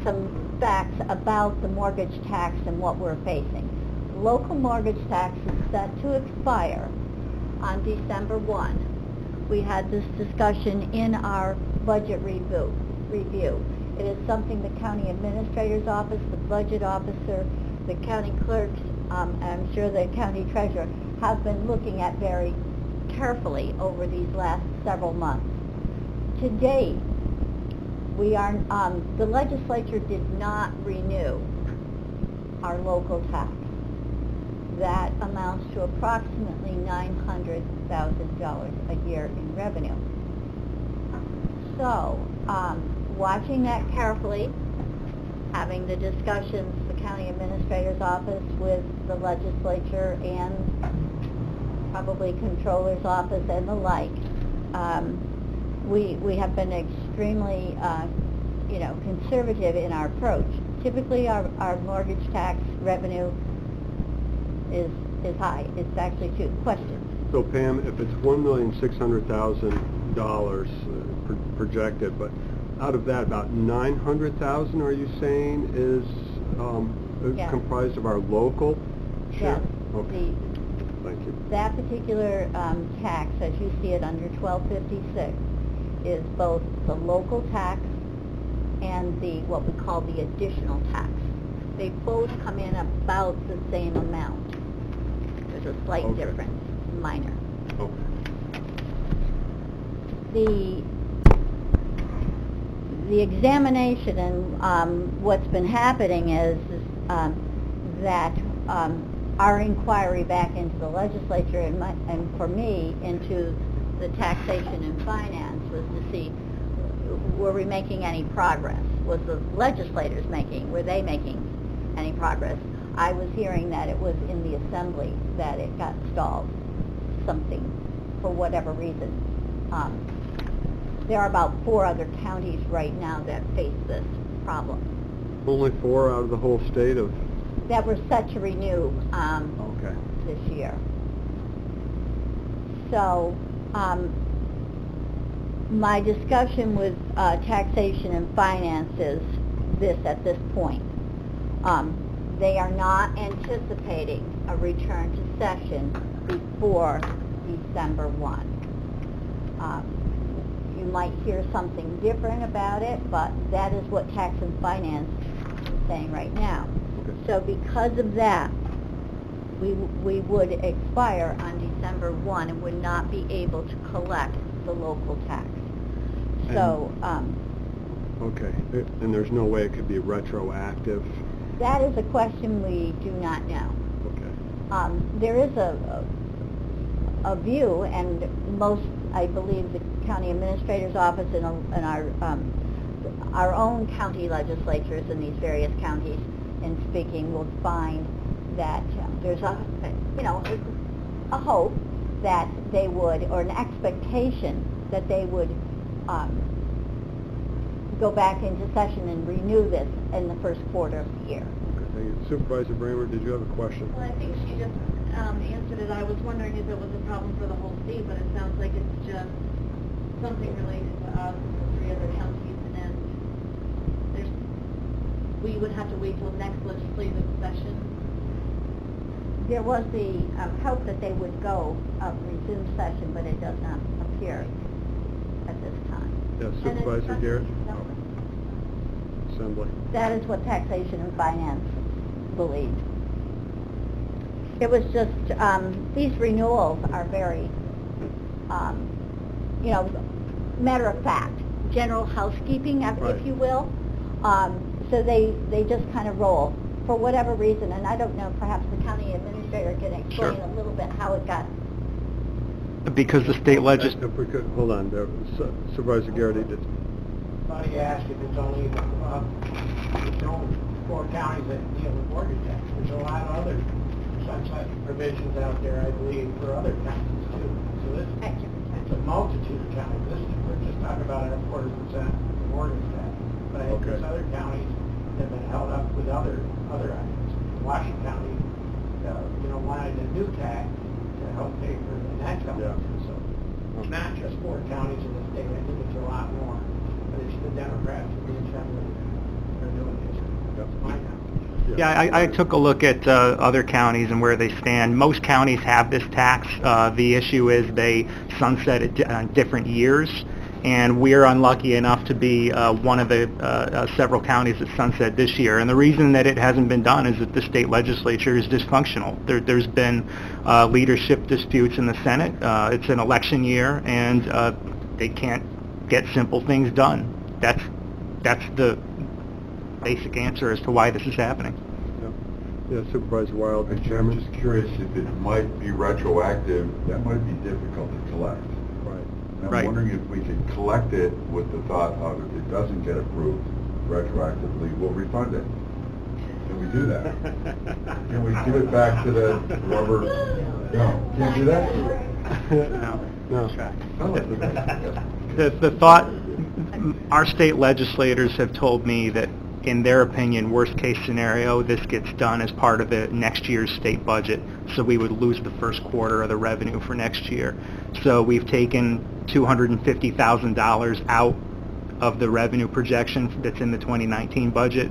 some facts about the mortgage tax and what we're facing. Local mortgage tax is set to expire on December 1. We had this discussion in our budget review. It is something the county administrator's office, the budget officer, the county clerks, and I'm sure the county treasurer have been looking at very carefully over these last several months. To date, we are, the legislature did not renew our local tax. That amounts to approximately $900,000 a year in revenue. So, watching that carefully, having the discussions, the county administrator's office with the legislature and probably controller's office and the like, we have been extremely, conservative in our approach. Typically, our mortgage tax revenue is high. It's actually 2 questions. So Pam, if it's $1,600,000 projected, but out of that, about $900,000, are you saying, is Yes. comprised of our local share? Yes. Okay. Thank you. That particular tax, as you see it under 1256, is both the local tax and the what we call the additional tax. They both come in about the same amount. There's a slight Okay. difference, minor. Okay. The examination and what's been happening is that our inquiry back into the legislature and for me into the taxation and finance was to see, were we making any progress? Was the legislators were they making any progress? I was hearing that it was in the assembly that it got stalled, something, for whatever reason. There are about 4 other counties right now that face this problem, Only 4 out of the whole state of, that were set to renew okay. this year. So, my discussion with taxation and finance is this at this point. They are not anticipating a return to session before December 1. You might hear something different about it, but that is what tax and finance is saying right now. Okay. So because of that, we would expire on December 1 and would not be able to collect the local tax. So, Okay, and there's no way it could be retroactive? that is a question we do not know. Okay. There is a view, and most, I believe, the county administrator's office and our own county legislatures in these various counties, in speaking, will find that there's a hope that they would, or an expectation that they would go back into session and renew this in the first quarter of the year. Okay, thank you. Supervisor Bramer, did you have a question? Well, I think she just answered it. I was wondering if it was a problem for the whole state, but it sounds like it's just something related to us and the 3 other counties, and we would have to wait till next legislative session. There was the hope that they would resume session, but it does not appear at this time. Yes, Supervisor Garrett? Assembly. That is what taxation and finance believed. It was just, these renewals are very, matter of fact, general housekeeping, Right. if you will. So they just kind of roll for whatever reason, and I don't know, perhaps the county administrator can explain Sure. a little bit how it got. Because the state If we could, hold on, there, Supervisor Garrett, did. Somebody asked if it's only, it's only 4 counties that deal with mortgage tax. There's a lot of other sunset provisions out there, I believe, for other counties too. So this, it's a multitude of counties. We're just talking about a 0.25% mortgage tax. But Okay. there's other counties that have been held up with other items. Washington County, wanted a new tax to help pay for, and that's helped. Yeah. So it's not just 4 counties in the state. I think it's a lot more. But it's the Democrats and the Assembly that are doing this. That's my knowledge. Yeah, I took a look at other counties and where they stand. Most counties have this tax. The issue is they sunset it on different years, and we're unlucky enough to be one of the several counties that sunset this year. And the reason that it hasn't been done is that the state legislature is dysfunctional. There's been leadership disputes in the Senate. It's an election year, and they can't get simple things done. That's the basic answer as to why this is happening. Yeah, Supervisor Wild, I'm Chairman. just curious if it might be retroactive, that might be difficult to collect. Right. And Right. I'm wondering if we could collect it with the thought of if it doesn't get approved retroactively, we'll refund it. Can we do that? Can we give it back to the whoever? No, can't do that? No. The thought, our state legislators have told me that, in their opinion, worst case scenario, this gets done as part of the next year's state budget, so we would lose the first quarter of the revenue for next year. So we've taken $250,000 out of the revenue projection that's in the 2019 budget,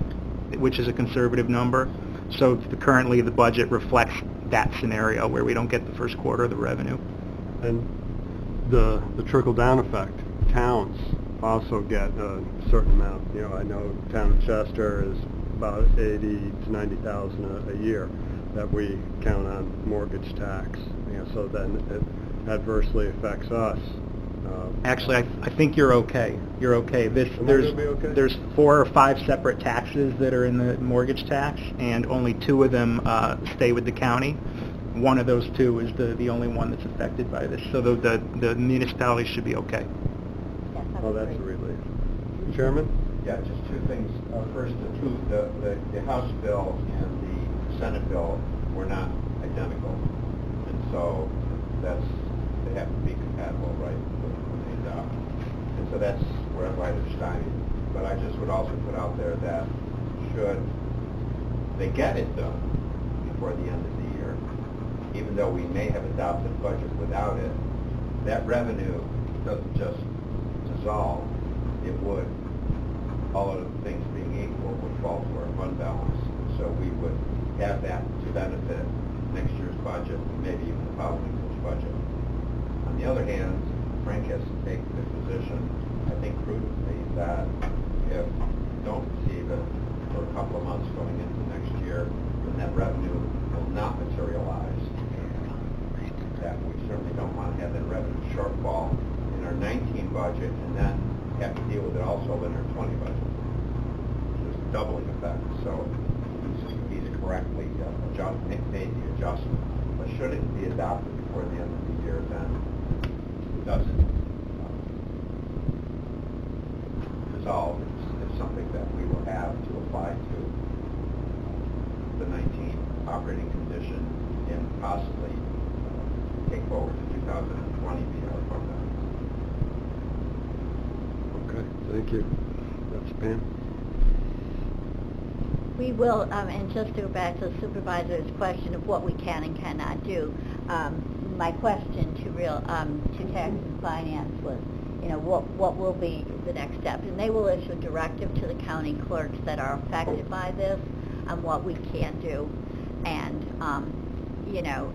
which is a conservative number. So currently the budget reflects that scenario where we don't get the first quarter of the revenue. And the trickle-down effect, towns also get a certain amount. I know town of Chester is about 80 to 90,000 a year that we count on mortgage tax. So then it adversely affects us. Actually, I think you're okay. You're okay. Am I gonna be okay? There's 4 or 5 separate taxes that are in the mortgage tax, and only 2 of them stay with the county. One of those 2 is the only one that's affected by this. So the municipalities should be okay. Yes, I Oh, would that's a agree. relief. Chairman? Yeah, just 2 things. First, the House bill and the Senate bill were not identical. And so they have to be compatible, right, when they adopt. And so that's why they're stymied. But I just would also put out there that should they get it done before the end of the year, even though we may have adopted a budget without it, that revenue doesn't just dissolve. It would, all other things being equal, would fall to our fund balance. So we would have that to benefit next year's budget, and maybe even the following year's budget. On the other hand, Frank has to take the position, I think prudently, that if we don't receive it for a couple of months going into next year, then that revenue will not materialize. That we certainly don't want to have that revenue shortfall in our 19 budget and then have to deal with it also in our 20 budget. There's a doubling effect. So he's correctly made the adjustment. But should it be adopted before the end of the year, then it doesn't dissolve. It's something that we will have to apply to the 19 operating condition and possibly take forward to 2020 via our fund balance. Okay, thank you. That's Pam. We will, and just to go back to the supervisor's question of what we can and cannot do, my question to Tax and Finance was, what will be the next step? And they will issue a directive to the county clerks that are affected by this on what we can do, and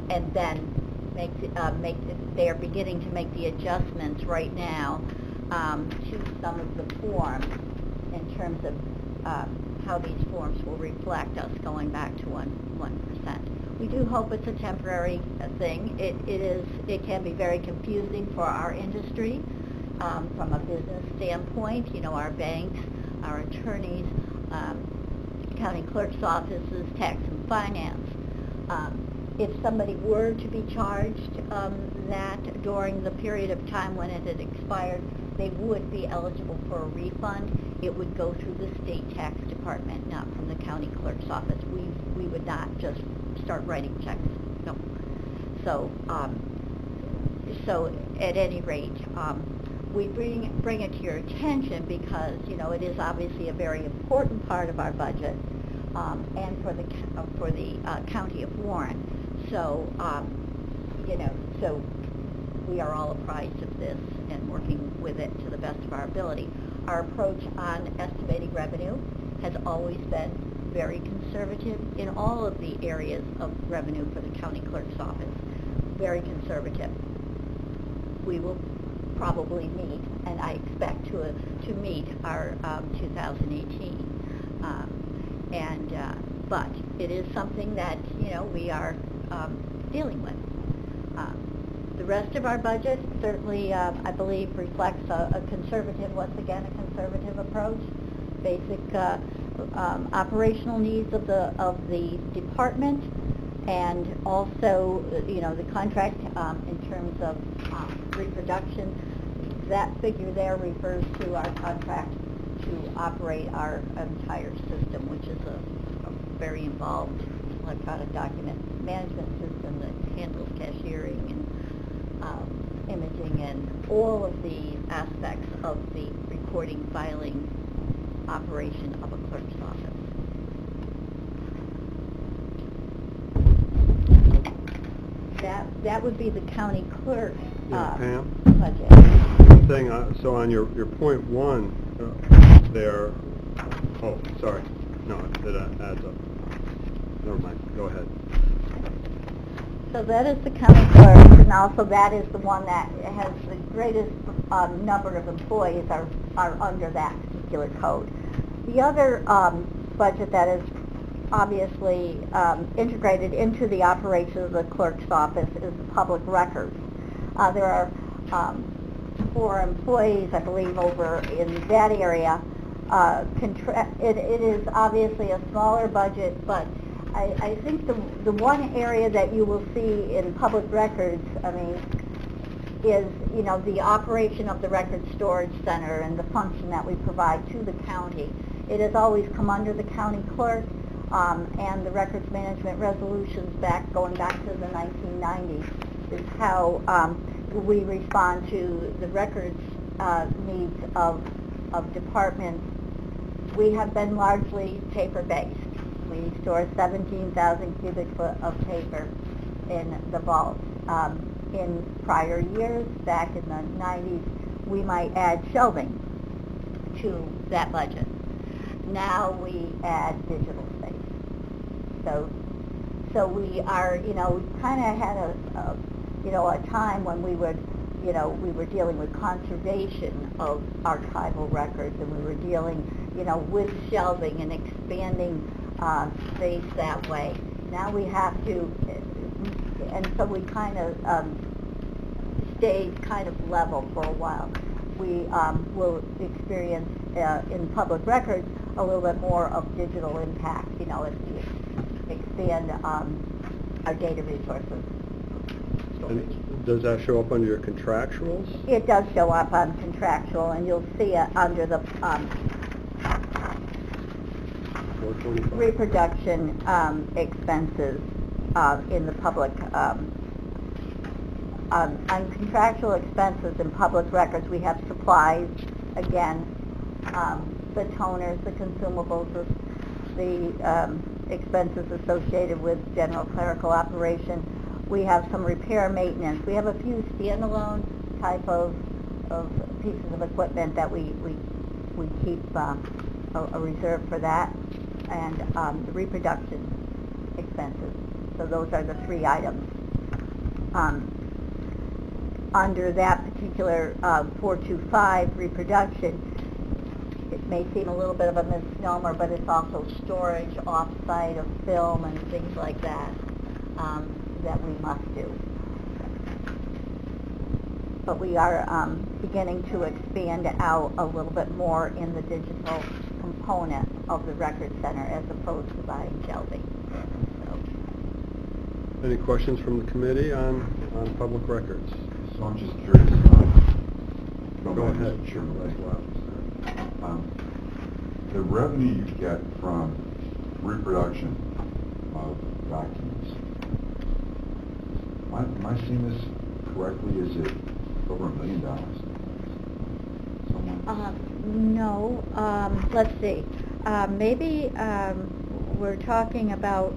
and then they are beginning to make the adjustments right now to some of the forms in terms of how these forms will reflect us going back to 1%. We do hope it's a temporary thing. It can be very confusing for our industry from a business standpoint. Our banks, our attorneys, county clerk's offices, tax and finance. If somebody were to be charged that during the period of time when it had expired, they would be eligible for a refund. It would go through the state tax department, not from the county clerk's office. We would not just start writing checks. No. So at any rate, we bring it to your attention because it is obviously a very important part of our budget, and for the county of Warren. So so we are all apprised of this and working with it to the best of our ability. Our approach on estimating revenue has always been very conservative in all of the areas of revenue for the county clerk's office. Very conservative. We will probably meet, and I expect to meet our 2018. But it is something that we are dealing with. The rest of our budget certainly, I believe, reflects a conservative, once again, a conservative approach. Basic operational needs of the department, and also, the contract in terms of reproduction. That figure there refers to our contract to operate our entire system, which is a very involved electronic document management system that handles cashiering and imaging and all of the aspects of the recording, filing operation of a clerk's office. That would be the county clerk Pam? budget. One thing, so on your point one there, oh, sorry, no, it adds up. Never mind, go ahead. So that is the county clerk, and also that is the one that has the greatest number of employees are under that particular code. The other budget that is obviously integrated into the operation of the clerk's office is the public records. There are 4 employees, I believe, over in that area. It is obviously a smaller budget, but I think the one area that you will see in public records, is the operation of the record storage center and the function that we provide to the county. It has always come under the county clerk. and the records management resolutions going back to the 1990s is how we respond to the records needs of departments. We have been largely paper-based. We store 17,000 cubic foot of paper in the vault. In prior years, back in the 90s, we might add shelving to that budget. Now we add digital space. So we are, we kind of had a time when we would, we were dealing with conservation of archival records, and we were dealing, with shelving and expanding space that way. Now we have to, and so we kind of stayed kind of level for a while. We will experience in public records a little bit more of digital impact, as we expand our data resources. And does that show up under your contractuals? It does show up on contractual, and you'll see it under the 425? reproduction expenses in the public. On contractual expenses in public records, we have supplies, again, the toners, the consumables, the expenses associated with general clerical operation. We have some repair maintenance. We have a few standalone type of pieces of equipment that we keep a reserve for that, and the reproduction expenses. So those are the three items. Under that particular 425 reproduction, it may seem a little bit of a misnomer, but it's also storage off-site of film and things like that that we must do. But we are beginning to expand out a little bit more in the digital component of the record center as opposed to buying shelving. Any questions from the committee on public records? So I'm just curious. Go ahead. Mr. Chairman, the revenue you get from reproduction of documents, am I seeing this correctly? Is it over $1 million? No. Let's see. Maybe we're talking about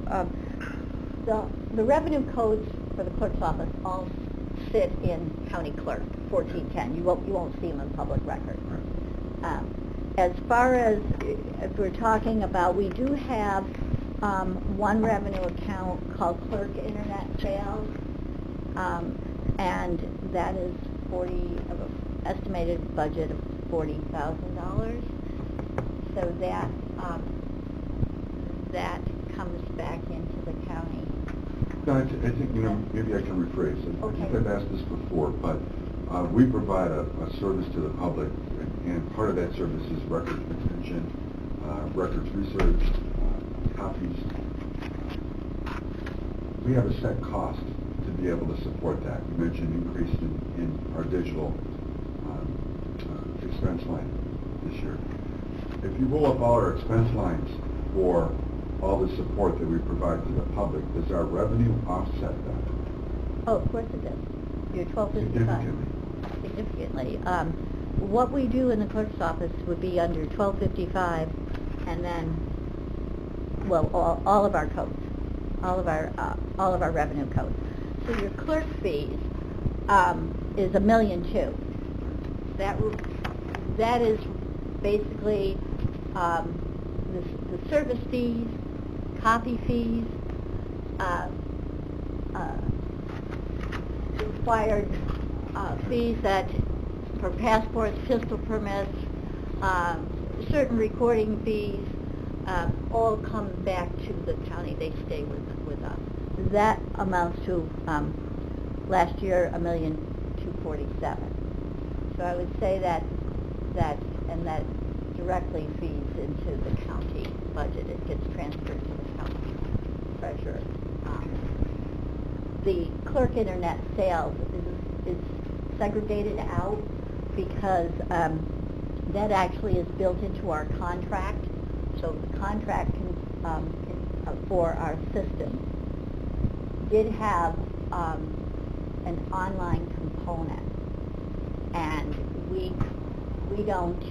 the revenue codes for the clerk's office all sit in county clerk 1410. You won't see them in public record. As far as if we're talking about, we do have one revenue account called clerk internet sales, and that is estimated budget of $40,000. So that comes back into the county. No, I think, maybe I can rephrase it. Okay. I think I've asked this before, but we provide a service to the public, and part of that service is records retention, records research, copies. We have a set cost to be able to support that. You mentioned increase in our digital expense line this year. If you roll up all our expense lines for all the support that we provide to the public, does our revenue offset that? Oh, of course it does. Your 1255. Significantly. What we do in the clerk's office would be under 1255, and then, well, all of our codes, all of our revenue codes. So your clerk fees is $1.2 million. That is basically the service fees, copy fees, required fees that for passports, pistol permits, certain recording fees, all come back to the county. They stay with us. That amounts to last year $1,247,000. So I would say that directly feeds into the county budget. It gets transferred to the county treasurer. The clerk internet sales is segregated out because that actually is built into our contract. So the contract for our system did have an online component, and we don't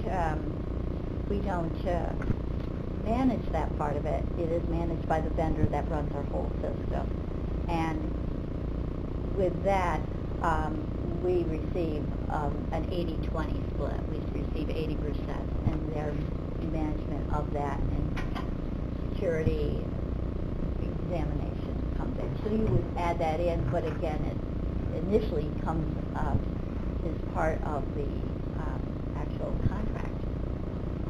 manage that part of it. It is managed by the vendor that runs our whole system, and with that we receive an 80-20 split. We receive 80%, and their management of that and security examination comes in. So you would add that in, but again, it initially comes as part of the actual contract.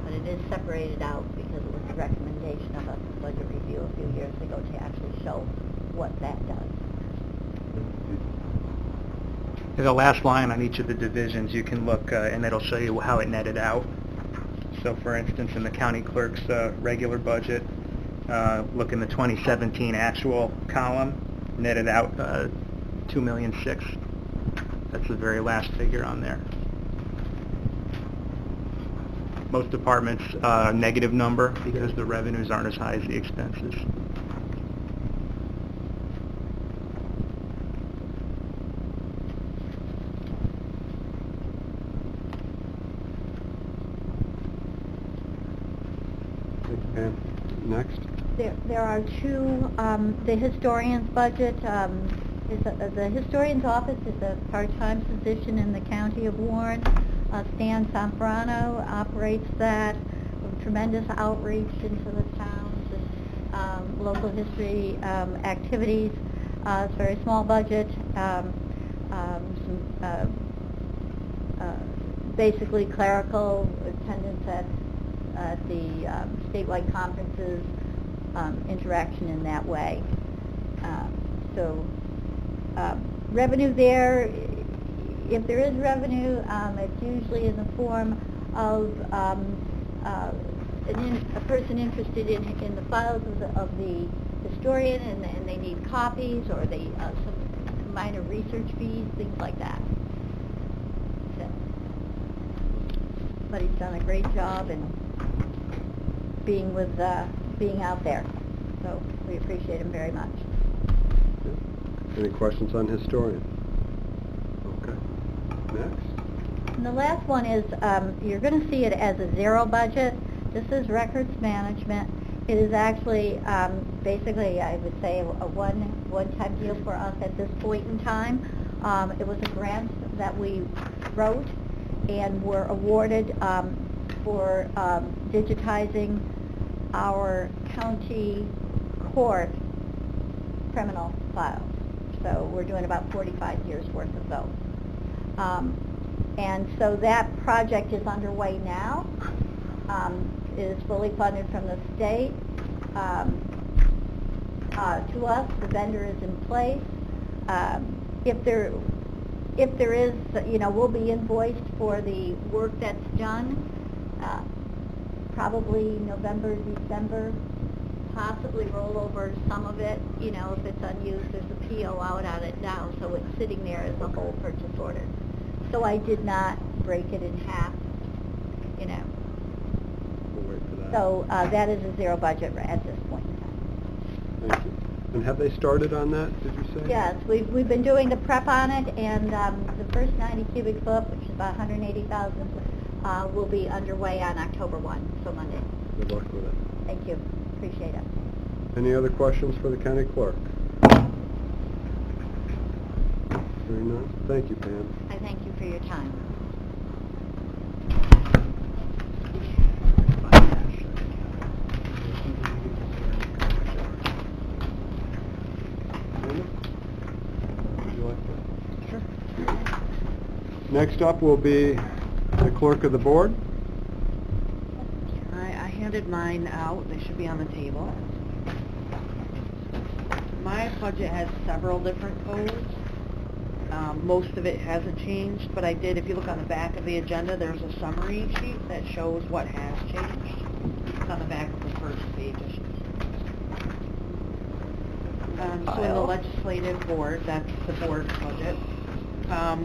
But it is separated out because it was a recommendation of a budget review a few years ago to actually show what that does. The last line on each of the divisions, you can look, and it'll show you how it netted out. So for instance, in the county clerk's regular budget, look in the 2017 actual column, netted out $2,006,000. That's the very last figure on there. Most departments negative number because the revenues aren't as high as the expenses. Next. There are two, the historian's budget, the historian's office is a part-time position in the county of Warren. Stan Sanfrano operates that with tremendous outreach into the towns and local history activities. It's a very small budget. Basically clerical attendance at the statewide conferences, interaction in that way. Revenue there, if there is revenue, it's usually in the form of a person interested in the files of the historian, and they need copies, or they some minor research fees, things like that. So, but he's done a great job in being out there. So we appreciate him very much. Any questions on historian? Okay. Next. And the last one is, you're going to see it as a zero budget. This is records management. It is actually, basically, I would say, a one-time deal for us at this point in time. It was a grant that we wrote and were awarded for digitizing our county court criminal files. So we're doing about 45 years worth of those. And so that project is underway now. It is fully funded from the state. To us, the vendor is in place. If there is, we'll be invoiced for the work that's done, probably November, December, possibly roll over some of it, if it's unused. There's a PO out on it now, so it's sitting there as a whole purchase order. So I did not break it in half, We'll wait for that. So that is a zero budget at this point in time. Thank you. And have they started on that, did you say? Yes, we've been doing the prep on it, and the first 90 cubic foot, which is about 180,000, will be underway on October 1, so Monday. Good luck with it. Thank you. Appreciate it. Any other questions for the county clerk? Hearing none. Thank you, Pam. I thank you for your time. Would you like that? Sure. Next up will be the clerk of the board. I handed mine out. They should be on the table. My budget has several different codes. Most of it hasn't changed, but I did, if you look on the back of the agenda, there's a summary sheet that shows what has changed. It's on the back of the first page. So in the legislative board, that's the board's budget.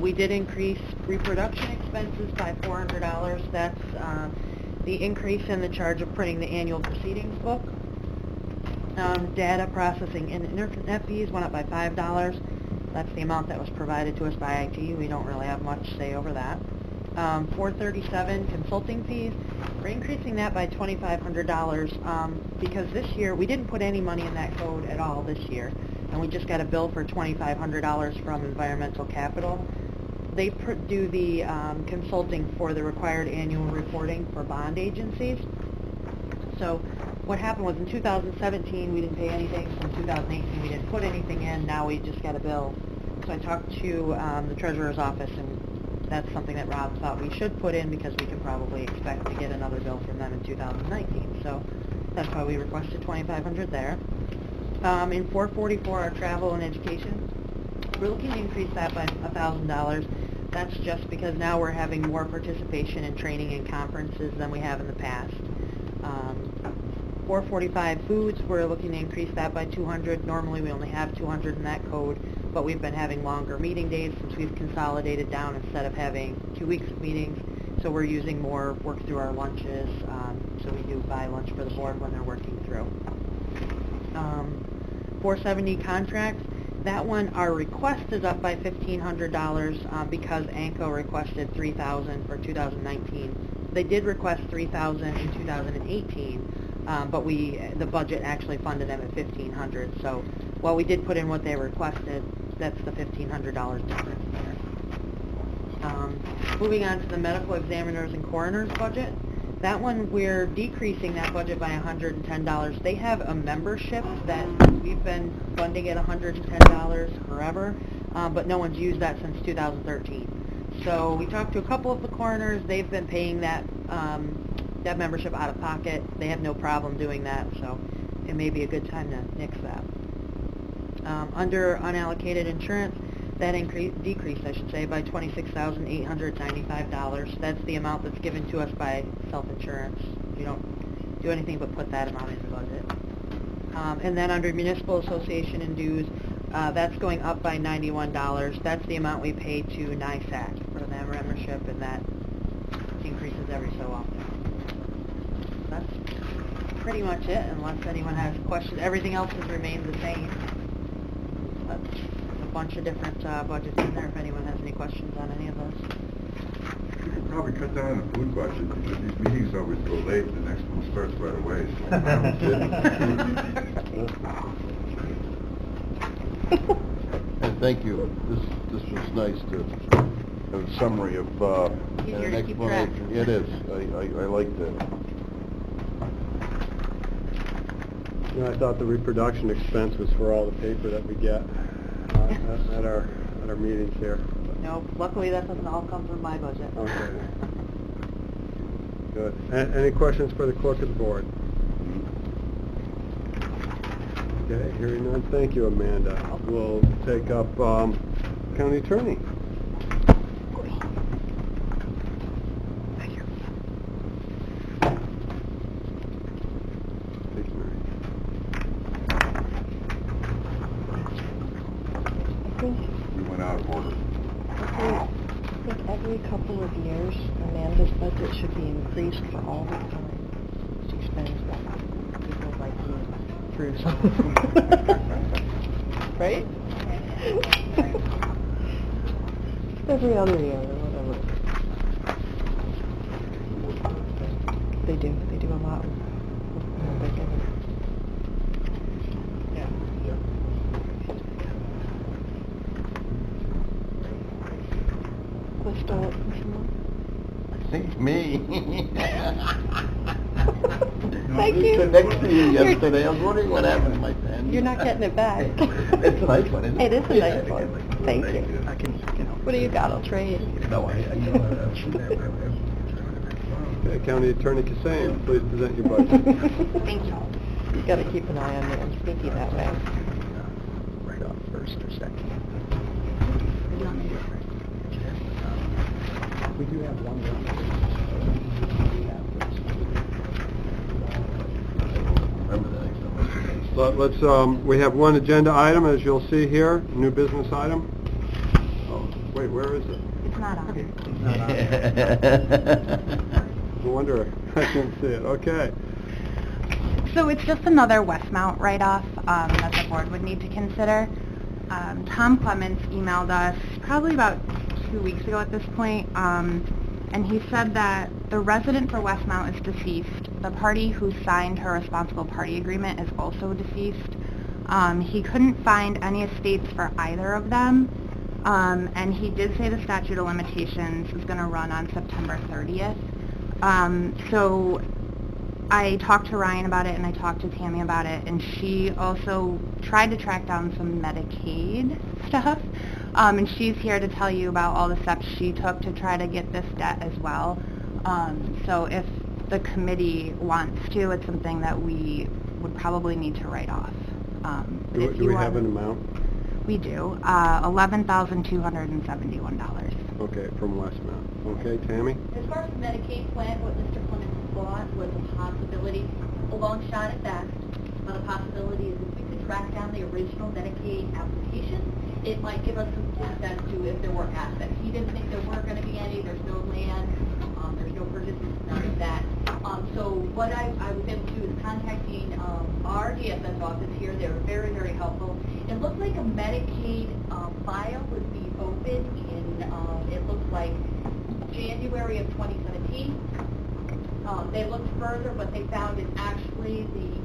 We did increase reproduction expenses by $400. That's the increase in the charge of printing the annual proceedings book. Data processing and internet fees went up by $5. That's the amount that was provided to us by IT. We don't really have much say over that. 437 consulting fees, we're increasing that by $2,500 because this year we didn't put any money in that code at all this year, and we just got a bill for $2,500 from Environmental Capital. They do the consulting for the required annual reporting for bond agencies. So what happened was in 2017 we didn't pay anything, so in 2018 we didn't put anything in, now we just got a bill. So I talked to the treasurer's office, and that's something that Rob thought we should put in because we can probably expect to get another bill from them in 2019. So that's why we requested $2,500 there. In 444, our travel and education, we're looking to increase that by $1,000. That's just because now we're having more participation in training and conferences than we have in the past. 445 foods, we're looking to increase that by 200. Normally we only have 200 in that code, but we've been having longer meeting days since we've consolidated down instead of having 2 weeks of meetings. So we're using more work through our lunches, so we do buy lunch for the board when they're working through. 470 contracts, that one, our request is up by $1,500 because ANCO requested $3,000 for 2019. They did request $3,000 in 2018, but the budget actually funded them at $1,500. So while we did put in what they requested, that's the $1,500 difference there. Moving on to the medical examiners and coroners budget. That one, we're decreasing that budget by $110. They have a membership that we've been funding at $110 forever, but no one's used that since 2013. So we talked to a couple of the coroners. They've been paying that membership out of pocket. They have no problem doing that, so it may be a good time to nix that. Under unallocated insurance, that decreased, I should say, by $26,895. That's the amount that's given to us by self-insurance. We don't do anything but put that amount in the budget. And then under municipal association and dues, that's going up by $91. That's the amount we pay to NISAC for their membership, and that increases every so often. That's pretty much it, unless anyone has questions. Everything else has remained the same. But a bunch of different budgets in there if anyone has any questions on any of those. You could probably cut down on the food budget because these meetings always go late and the next one starts right away. And thank you. This was nice to have a summary of and Easier an to keep track. explanation. It is. I like that. You know, I thought the reproduction expense was for all the paper that we get at our meetings here. No, luckily that doesn't all come from my budget. Okay. Good. Any questions for the clerk of the board? Okay, hearing none. Thank you, Amanda. We'll take up county attorney. Thank you. Thank you, Mary. I think We went out of order. every couple of years, Amanda's budget should be increased for all the time she spends walking people like you through something. Right? Every other year or whatever. They do a lot more bigger. Yeah. Let's start with someone. I think me. Thank you. Stood next to you yesterday. I was wondering what happened to my pen. You're not getting it back. It's a nice one, isn't it? It is a nice one. Thank you. What do you got? I'll trade. No, Okay, County Attorney Kassam, please present your budget. Thank you. You gotta keep an eye on me. I'm sneaky that way. Right off first or second. We do have one. Remember that. Let's, we have one agenda item, as you'll see here, new business item. Oh, wait, where is it? It's not on here. No wonder I couldn't see it. Okay. So it's just another Westmount write-off that the board would need to consider. Tom Clements emailed us probably about 2 weeks ago at this point, and he said that the resident for Westmount is deceased. The party who signed her responsible party agreement is also deceased. He couldn't find any estates for either of them, and he did say the statute of limitations is going to run on September 30th. So I talked to Ryan about it and I talked to Tammy about it, and she also tried to track down some Medicaid stuff, and she's here to tell you about all the steps she took to try to get this debt as well. So if the committee wants to, it's something that we would probably need to write off. Do we have an amount? We do, $11,271. Okay, from Westmount. Okay, Tammy? As far as the Medicaid plan, what Mr. Clements thought was a possibility, a long shot at best, but a possibility is if we could track down the original Medicaid application, it might give us some clues as to if there were assets. He didn't think there were going to be any. There's no land, there's no purchases, none of that. So what I was able to do is contacting our DSS office here. They were very, very helpful. It looked like a Medicaid file would be open in, it looked like January of 2017. They looked further. What they found is actually the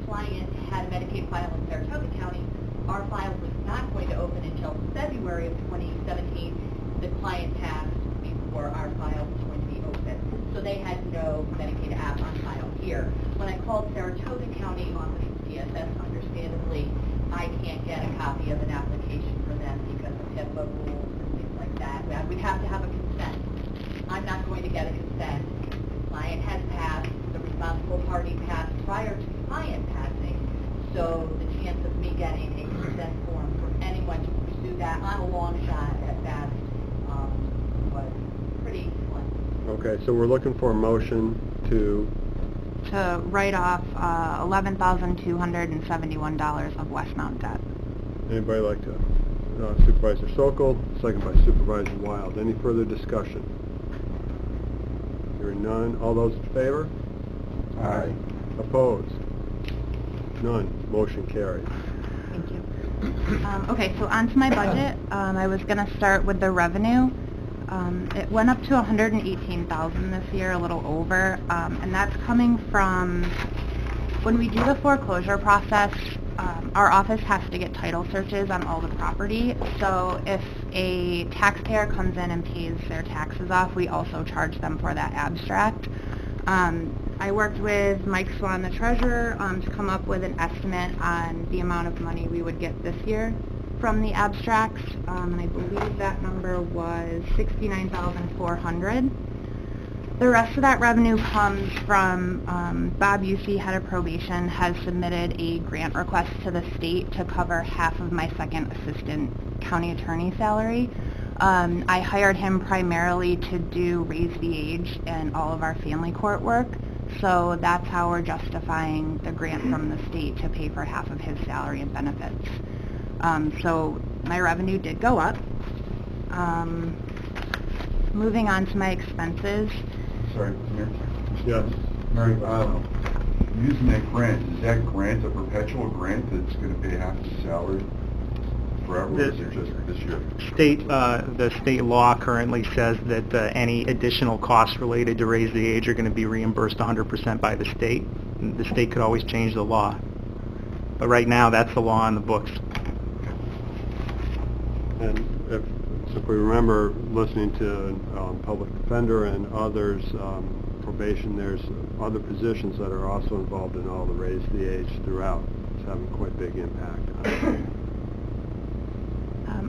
client had a Medicaid file in Saratoga County. Our file was not going to open until February of 2017. The client passed before our file was going to be open. So they had no Medicaid app on file here. When I called Saratoga County Office of DSS, understandably, I can't get a copy of an application for them because of HIPAA rules and things like that. We'd have to have a consent. I'm not going to get a consent. The client has passed, the responsible party passed prior to the client passing, so the chance of me getting a consent form from anyone to pursue that on a long shot at best was pretty slim. Okay, so we're looking for a motion to... write off $11,271 of Westmount debt. Anybody like to? Supervisor Sokol, second by Supervisor Wild. Any further discussion? Hearing none. All those in favor? Aye. Opposed? None. Motion carries. Thank you. Okay, so on to my budget. I was going to start with the revenue. It went up to $118,000 this year, a little over, and that's coming from when we do the foreclosure process. Our office has to get title searches on all the property, so if a taxpayer comes in and pays their taxes off, we also charge them for that abstract. I worked with Mike Swan, the treasurer, to come up with an estimate on the amount of money we would get this year from the abstracts, and I believe that number was $69,400. The rest of that revenue comes from Bob Usey, head of probation, has submitted a grant request to the state to cover half of my second assistant county attorney salary. I hired him primarily to do raise the age and all of our family court work, so that's how we're justifying the grant from the state to pay for half of his salary and benefits. So my revenue did go up. Moving on to my expenses. Sorry, Mayor? Yes. Mary, using that grant, is that grant a perpetual grant that's going to pay half the salary forever, or is it just this year? The state law currently says that any additional costs related to raise the age are going to be reimbursed 100% by the state. And the state could always change the law. But right now, that's the law on the books. And if we remember listening to public defender and others, probation, there's other positions that are also involved in all the raise the age throughout. It's having quite a big impact on it.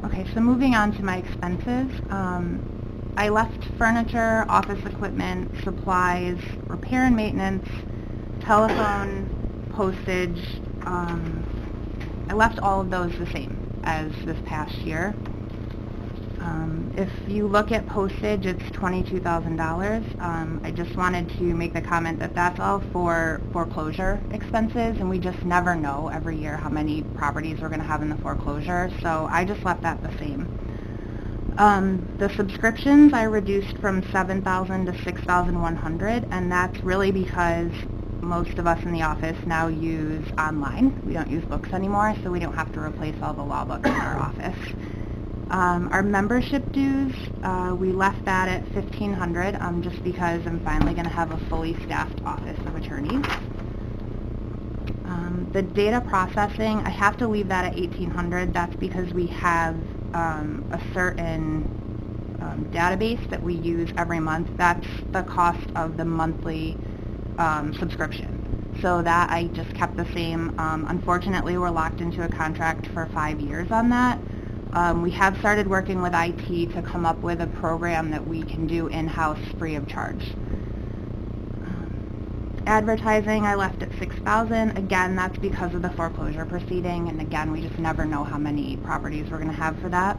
Okay, so moving on to my expenses. I left furniture, office equipment, supplies, repair and maintenance, telephone, postage. I left all of those the same as this past year. If you look at postage, it's $22,000. I just wanted to make the comment that that's all for foreclosure expenses, and we just never know every year how many properties we're going to have in the foreclosure, so I just left that the same. The subscriptions I reduced from $7,000 to $6,100, and that's really because most of us in the office now use online. We don't use books anymore, so we don't have to replace all the law books in our office. Our membership dues, we left that at $1,500 just because I'm finally going to have a fully staffed office of attorneys. The data processing, I have to leave that at $1,800. That's because we have a certain database that we use every month. That's the cost of the monthly subscription. So that I just kept the same. Unfortunately, we're locked into a contract for 5 years on that. We have started working with IT to come up with a program that we can do in-house free of charge. Advertising, I left at $6,000. Again, that's because of the foreclosure proceeding, and again, we just never know how many properties we're going to have for that.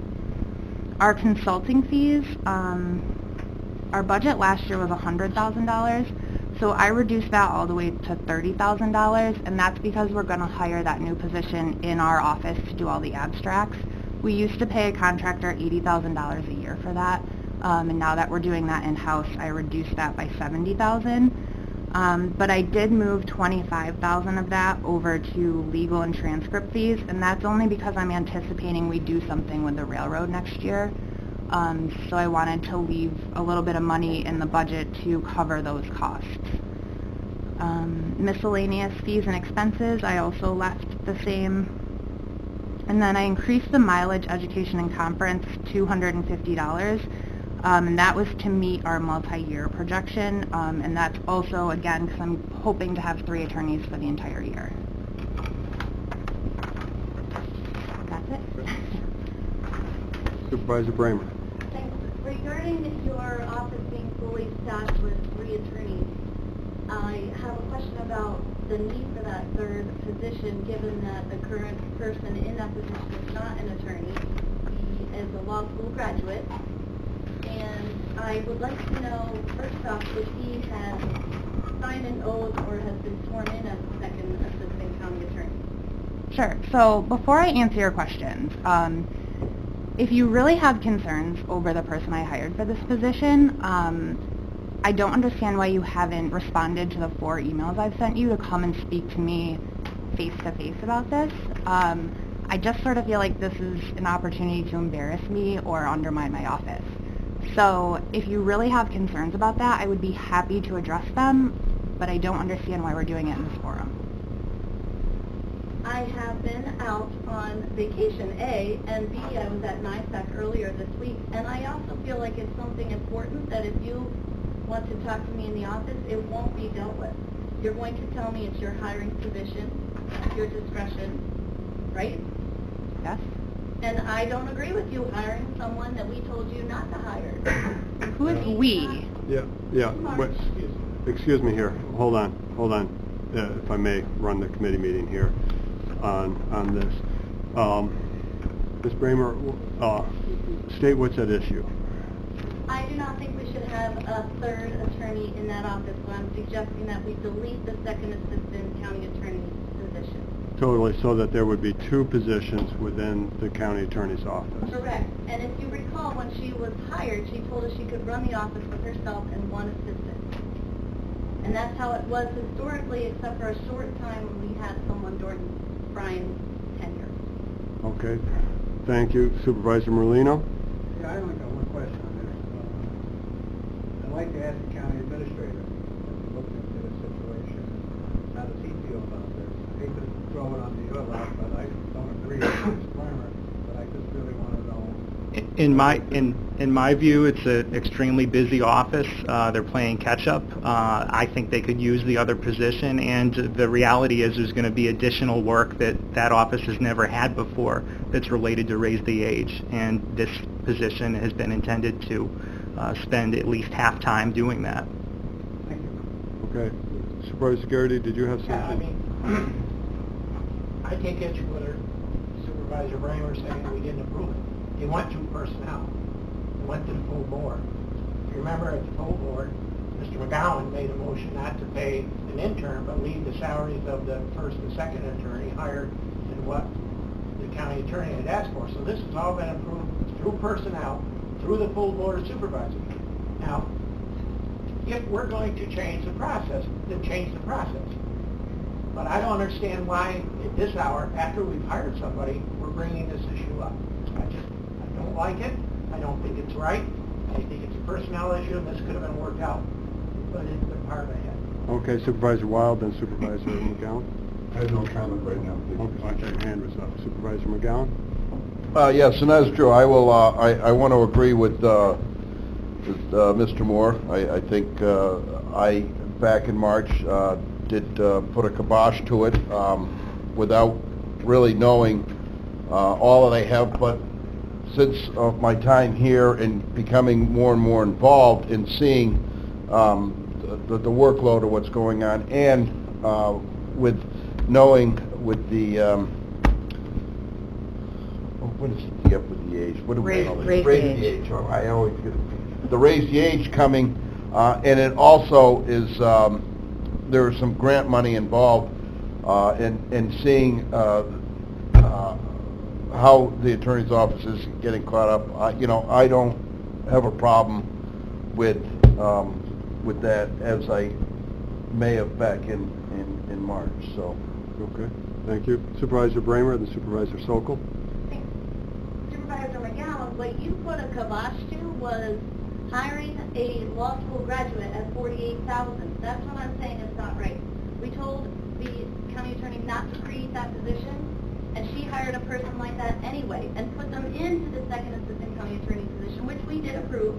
Our consulting fees, our budget last year was $100,000, so I reduced that all the way to $30,000, and that's because we're going to hire that new position in our office to do all the abstracts. We used to pay a contractor $80,000 a year for that, and now that we're doing that in-house, I reduced that by $70,000. But I did move $25,000 of that over to legal and transcript fees, and that's only because I'm anticipating we do something with the railroad next year. So I wanted to leave a little bit of money in the budget to cover those costs. Miscellaneous fees and expenses, I also left the same. And then I increased the mileage, education, and conference $250. And that was to meet our multi-year projection, and that's also, again, because I'm hoping to have 3 attorneys for the entire year. That's it. Supervisor Bramer. Thanks. Regarding your office being fully staffed with 3 attorneys, I have a question about the need for that 3rd position, given that the current person in that position is not an attorney. He is a law school graduate. And I would like to know, first off, if he has signed an oath or has been sworn in as the 2nd Assistant County Attorney. Sure. So before I answer your questions, if you really have concerns over the person I hired for this position, I don't understand why you haven't responded to the 4 emails I've sent you to come and speak to me face-to-face about this. I just sort of feel like this is an opportunity to embarrass me or undermine my office. So if you really have concerns about that, I would be happy to address them, but I don't understand why we're doing it in this forum. I have been out on vacation, A, and B, I was at NISAC earlier this week, and I also feel like it's something important that if you want to talk to me in the office, it won't be dealt with. You're going to tell me it's your hiring position, your discretion, right? Yes. And I don't agree with you hiring someone that we told you not to hire. Who is we? Yeah. Wait, excuse me here. Hold on. If I may run the committee meeting here on this. Ms. Bramer, state what's at issue. I do not think we should have a 3rd attorney in that office, so I'm suggesting that we delete the 2nd Assistant County Attorney's position. Totally, so that there would be 2 positions within the county attorney's office. Correct. And if you recall, when she was hired, she told us she could run the office with herself and 1 assistant. And that's how it was historically, except for a short time when we had someone during Brian's tenure. Okay, thank you. Supervisor Merlino? Yeah, I only got one question on this. I'd like to ask the county administrator, looking into this situation, how does he feel about this? I hate to throw it on the other lot, but I don't agree with this disclaimer, but I just really want to know. In my view, it's an extremely busy office. They're playing catch up. I think they could use the other position, and the reality is there's going to be additional work that office has never had before that's related to raise the age, and this position has been intended to spend at least half time doing that. Thank you. Okay. Supervisor Garrity, did you have something? Yeah, I mean, I take issue with her, Supervisor Bramer saying that we didn't approve it. It went through personnel. It went to the full board. If you remember at the full board, Mr. McGowan made a motion not to pay an intern, but leave the salaries of the 1st and 2nd attorney higher than what the county attorney had asked for. So this has all been approved through personnel, through the full board of supervisors. Now, if we're going to change the process, then change the process. But I don't understand why at this hour, after we've hired somebody, we're bringing this issue up. I don't like it. I don't think it's right. I think it's a personnel issue, and this could have been worked out, but it's the part I had. Okay, Supervisor Wild, then Supervisor McGowan. I have no comment right now. Okay, your hand was up. Supervisor McGowan? Yes, and that's true. I will, I want to agree with Mr. Moore. I think I, back in March, did put a kibosh to it without really knowing all that I have, but since my time here and becoming more and more involved in seeing the workload of what's going on, and with knowing with the what is it, the up with the age? What do we call it? Raise the age. Oh, I always get the raise the age coming, and it also is there is some grant money involved in seeing how the attorney's office is getting caught up. You know, I don't have a problem with that, as I may have back in March. So, okay, thank you. Supervisor Bramer, then Supervisor Sokol. Supervisor McGowan, what you put a kibosh to was hiring a law school graduate at $48,000. That's what I'm saying is not right. We told the county attorney not to create that position, and she hired a person like that anyway, and put them into the second assistant county attorney position, which we did approve.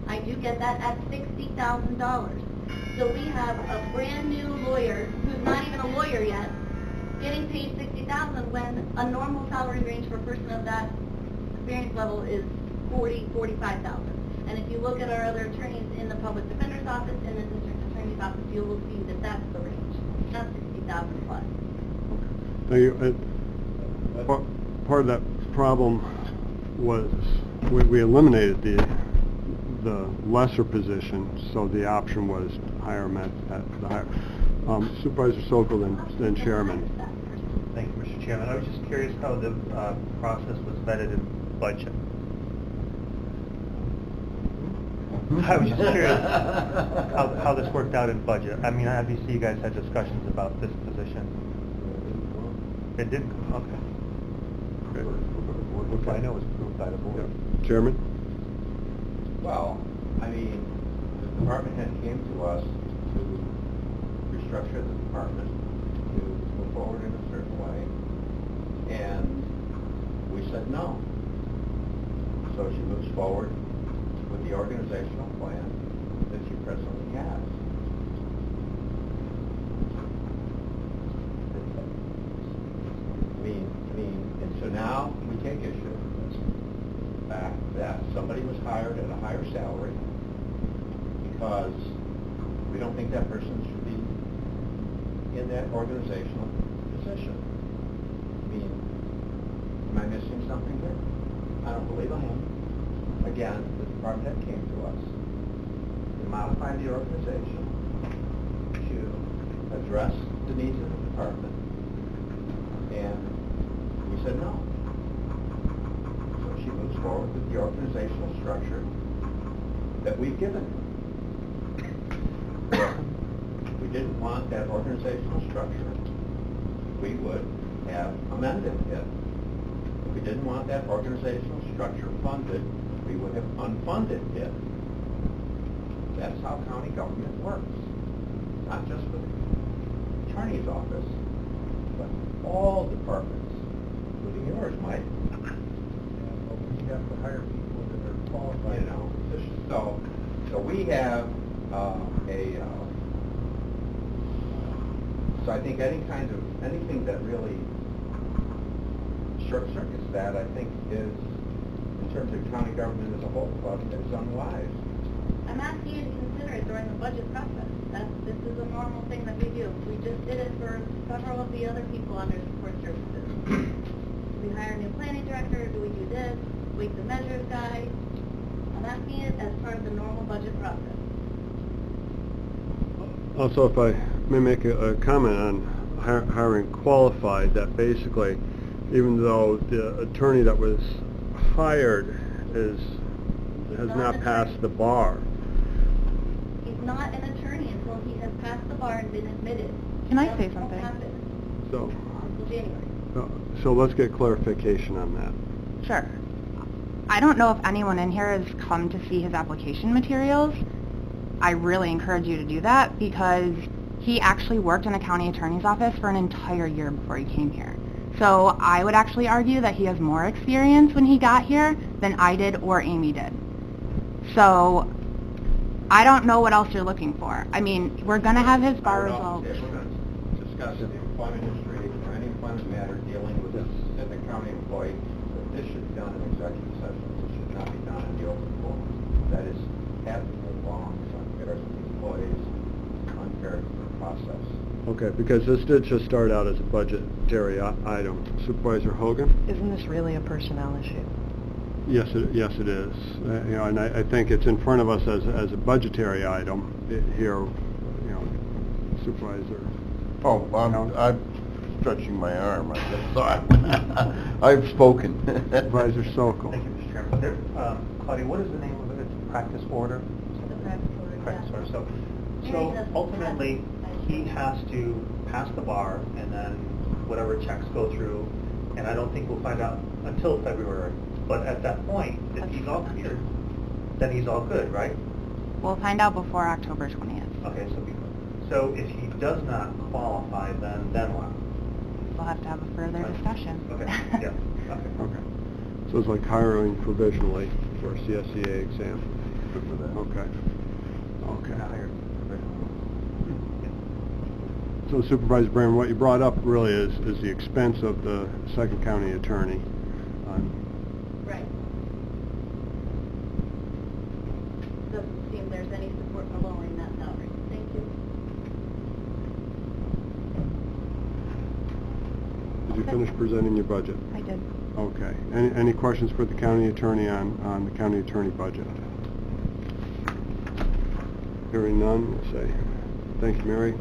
I do get that at $60,000. So we have a brand new lawyer, who's not even a lawyer yet, getting paid $60,000 when a normal salary range for a person of that experience level is $45,000. And if you look at our other attorneys in the public defender's office and the district attorney's office, you will see that that's the range, not $60,000 plus. Now, part of that problem was we eliminated the lesser position, so the option was hire him at the higher. Supervisor Sokol, then Chairman. Thank you, Mr. Chairman. I was just curious how the process was vetted in budget. I was just curious how this worked out in budget. I mean, obviously you guys had discussions about this position. It didn't? Okay. I know it was approved by the board. Yeah. Chairman? Well, I mean, the department head came to us to restructure the department, to move forward in a certain way, and we said no. So she moves forward with the organizational plan that she presently has. I mean, and so now we take issue with the fact that somebody was hired at a higher salary because we don't think that person should be in that organizational position. I mean, am I missing something here? I don't believe I am. Again, the department head came to us to modify the organization to address the needs of the department, and we said no. So she moves forward with the organizational structure that we've given. If we didn't want that organizational structure, we would have amended it. If we didn't want that organizational structure funded, we would have unfunded it. That's how county government works. Not just with the attorney's office, but all departments, including yours, Mike. You have to hire people that are qualified. You know, so we have so I think anything that really short circuits that, I think is, in terms of county government as a whole, is unwise. I'm asking you to consider it during the budget process. This is a normal thing that we do. We just did it for several of the other people under support services. Do we hire a new planning director? Do we do this? Wait the measures guy? I'm asking it as part of the normal budget process. Also, if I may make a comment on hiring qualified, that basically, even though the attorney that was hired has not passed the bar. He's not an passed the bar and been admitted. Can I That say won't something? happen So, until January. so let's get clarification on that. Sure. I don't know if anyone in here has come to see his application materials. I really encourage you to do that because he actually worked in a county attorney's office for an entire year before he came here. So I would actually argue that he has more experience when he got here than I did or Amy did. So I don't know what else you're looking for. I mean, we're going to have his bar results. We're going to discuss the employment history or any employment matter dealing with a specific county employee. But this should be done in executive session. It should not be done in the open forum. That is absolutely wrong. It's unfair to the employees, unfair to the process. Okay, because this did just start out as a budgetary item. Supervisor Hogan? Isn't this really a personnel issue? Yes, it is. You know, and I think it's in front of us as a budgetary item here. You know, Supervisor. Oh, I'm stretching my arm, I just thought. I've spoken. Supervisor Sokol. Thank you, Mr. Chairman. Claudia, what is the name of it? It's practice order? The practice order, Practice yeah. order. So Mary doesn't ultimately, have- he has to pass the bar, and then whatever checks go through, and I don't think we'll find out until February. But at that point, if he's all cleared, then he's all good, right? We'll find out before October 20th. Okay, so if he does not qualify, then what? We'll have to have a further discussion. Okay, yeah, okay. Okay. So it's like hiring provisionally for a CSEA exam. Good for that. Okay. Okay. Not hired. So Supervisor Brand, what you brought up really is the expense of the second county attorney. Right. Doesn't seem there's any support for lowering that salary. Thank you. Did you finish presenting your budget? I did. Okay. Any questions for the county attorney on the county attorney budget? Hearing none, we'll say thank you, Mary.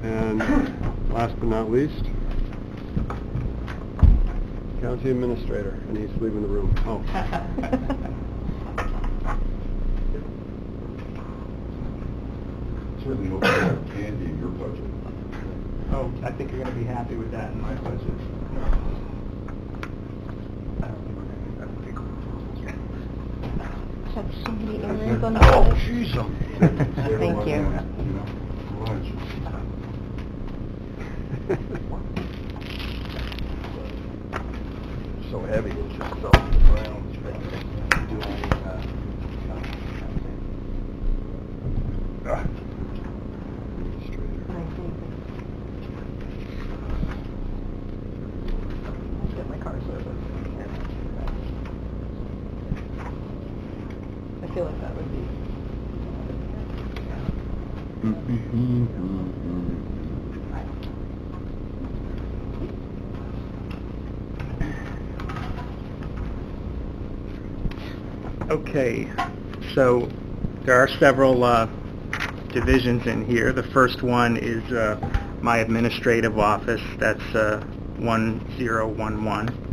And last but not least, county administrator, and he's leaving the room. Oh. Certainly hope you have candy in your budget. Oh, I think you're going to be happy with that in my budget. Have so many errands on the Oh, budget. jeez, Thank you. Lunch. So heavy, it just fell to the ground. Get my car service. I feel like that would be... Okay, so there are several divisions in here. The first one is my administrative office, that's 1011.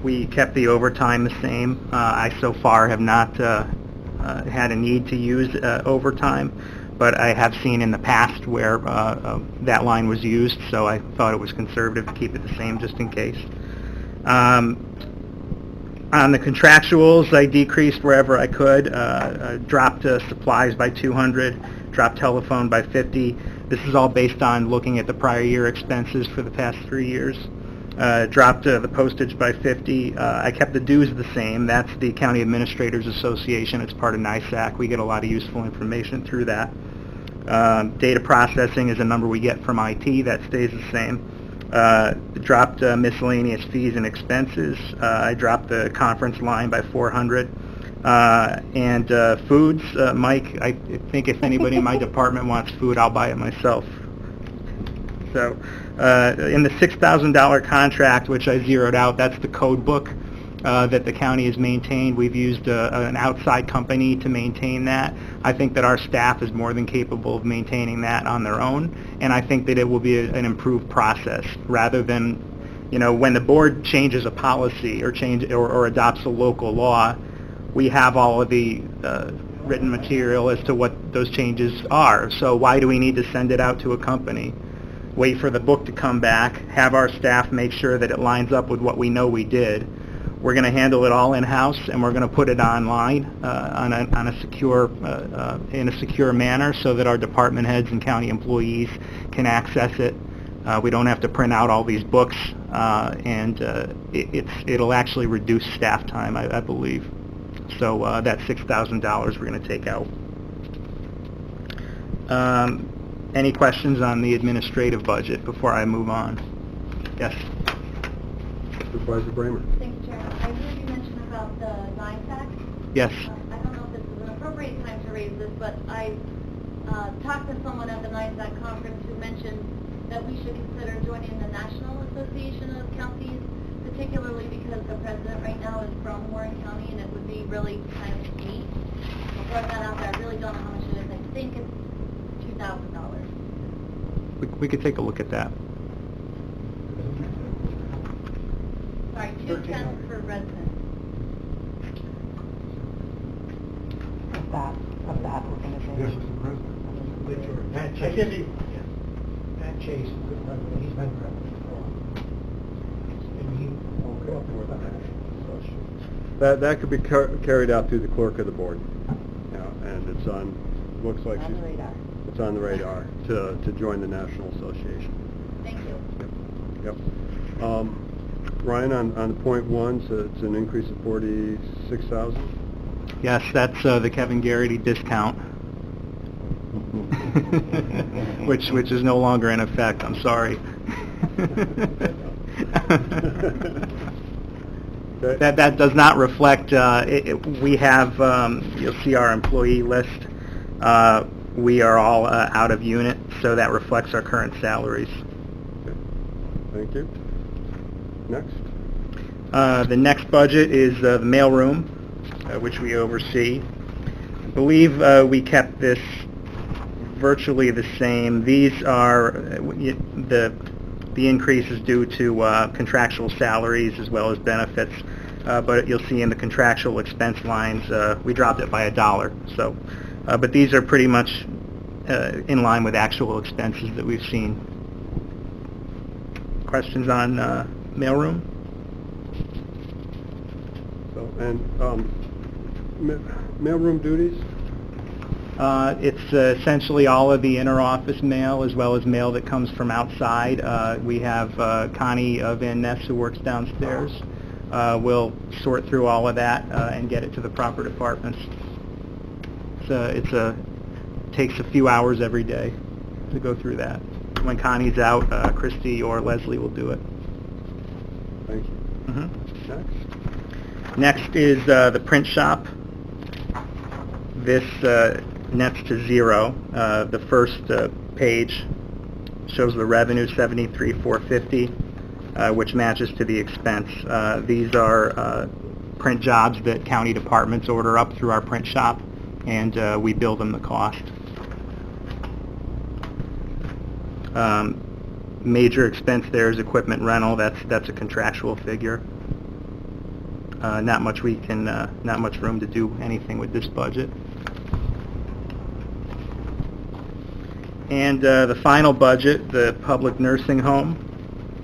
We kept the overtime the same. I so far have not had a need to use overtime, but I have seen in the past where that line was used, so I thought it was conservative to keep it the same just in case. On the contractuals, I decreased wherever I could, dropped supplies by 200, dropped telephone by 50. This is all based on looking at the prior year expenses for the past 3 years. Dropped the postage by 50. I kept the dues the same. That's the County Administrators Association. It's part of NISAC. We get a lot of useful information through that. Data processing is a number we get from IT. That stays the same. Dropped miscellaneous fees and expenses. I dropped the conference line by 400. And foods, Mike, I think if anybody in my department wants food, I'll buy it myself. So in the $6,000 contract, which I zeroed out, that's the code book that the county has maintained. We've used an outside company to maintain that. I think that our staff is more than capable of maintaining that on their own, and I think that it will be an improved process rather than, you know, when the board changes a policy or adopts a local law, we have all of the written material as to what those changes are. So why do we need to send it out to a company? Wait for the book to come back, have our staff make sure that it lines up with what we know we did. We're going to handle it all in-house, and we're going to put it online on a secure, in a secure manner so that our department heads and county employees can access it. We don't have to print out all these books, and it'll actually reduce staff time, I believe. So that $6,000 we're going to take out. Any questions on the administrative budget before I move on? Yes. Supervisor Bramer. Thank you, Chairman. I heard you mention about the NISAC. Yes. I don't know if this is an appropriate time to raise this, but I talked to someone at the NISAC conference who mentioned that we should consider joining the National Association of Counties, particularly because the president right now is from Warren County, and it would be really kind of neat. I'll throw that out there. I really don't know how much it is. I think it's $2,000. We could take a look at that. Sorry, $210 per resident. Of that organization. This is the president. Pat Chase. Pat Chase is the president. He's been president for a while. And he will go up with the National Association. That could be carried out through the clerk of the board. And it's on, looks like On the radar. it's on the radar to join the National Association. Thank you. Yep. Ryan, on the point one, so it's an increase of 46,000. Yes, that's the Kevin Garrity discount, which is no longer in effect. I'm sorry. That does not reflect. We have. You'll see our employee list. We are all out of unit, so that reflects our current salaries. Okay. Thank you. Next. The next budget is the mailroom, which we oversee. I believe we kept this virtually the same. These are the increase is due to contractual salaries as well as benefits, but you'll see in the contractual expense lines we dropped it by $1. So, but these are pretty much in line with actual expenses that we've seen. Questions on mailroom? So, and mailroom duties. It's essentially all of the inter-office mail as well as mail that comes from outside. We have Connie Van Ness who works downstairs. We'll sort through all of that and get it to the proper departments. It takes a few hours every day to go through that. When Connie's out, Christy or Leslie will do it. Thank you. Mm-hmm. Next is the print shop. This nets to zero. The first page shows the revenue, $73,450, which matches to the expense. These are print jobs that county departments order up through our print shop, and we bill them the cost. Major expense there is equipment rental. That's a contractual figure. Not much room to do anything with this budget. And the final budget, the public nursing home.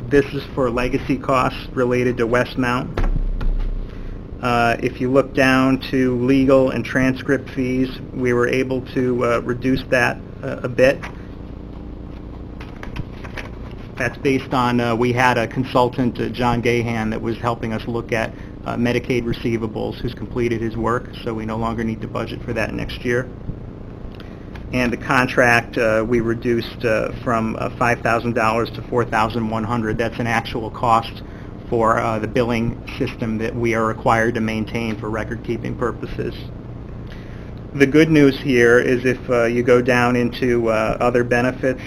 This is for legacy costs related to Westmount. If you look down to legal and transcript fees, we were able to reduce that a bit. That's based on, we had a consultant, John Gahan, that was helping us look at Medicaid receivables, who's completed his work, so we no longer need to budget for that next year. And the contract, we reduced from $5,000 to $4,100. That's an actual cost for the billing system that we are required to maintain for record-keeping purposes. The good news here is if you go down into other benefits,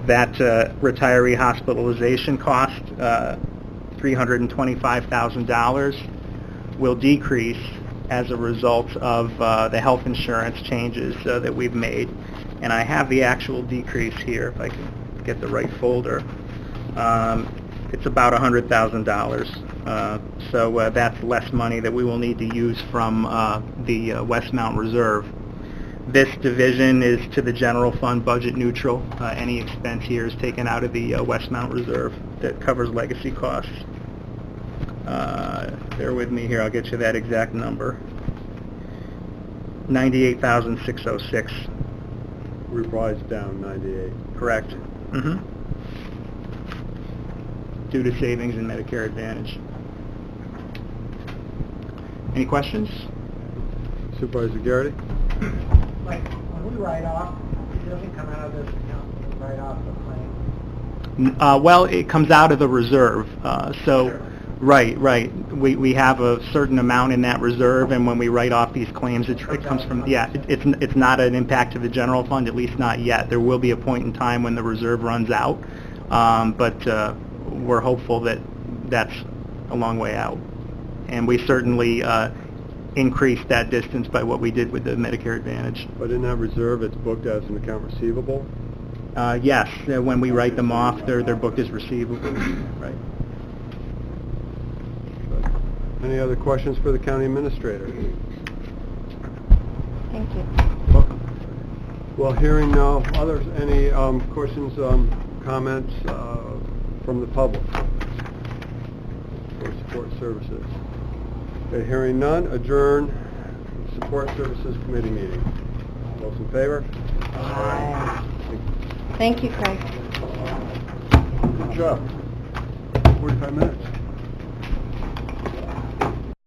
that retiree hospitalization cost, $325,000, will decrease as a result of the health insurance changes that we've made. And I have the actual decrease here, if I can get the right folder. It's about $100,000. So that's less money that we will need to use from the Westmount Reserve. This division is to the general fund budget neutral. Any expense here is taken out of the Westmount Reserve that covers legacy costs. Bear with me here, I'll get you that exact number. $98,606. Revised down 98. Correct. Mm-hmm. Due to savings in Medicare Advantage. Any questions? Supervisor Garrity? Like, when we write off, it doesn't come out of this account, we write off the claim. Well, it comes out of the reserve. So, Sure. right. We have a certain amount in that reserve, and when we write off these claims, it comes from, yeah, it's not an impact to the general fund, at least not yet. There will be a point in time when the reserve runs out, but we're hopeful that that's a long way out. And we certainly increased that distance by what we did with the Medicare Advantage. But in that reserve, it's booked as an account receivable? Yes, when we write them off, they're booked as receivable. Right. Any other questions for the county administrator? Thank you. Welcome. Well, hearing no others, any questions, comments from the public for support services? Okay, hearing none, adjourn support services committee meeting. Those in favor? Aye. Thank you, Craig. Good job. 45 minutes.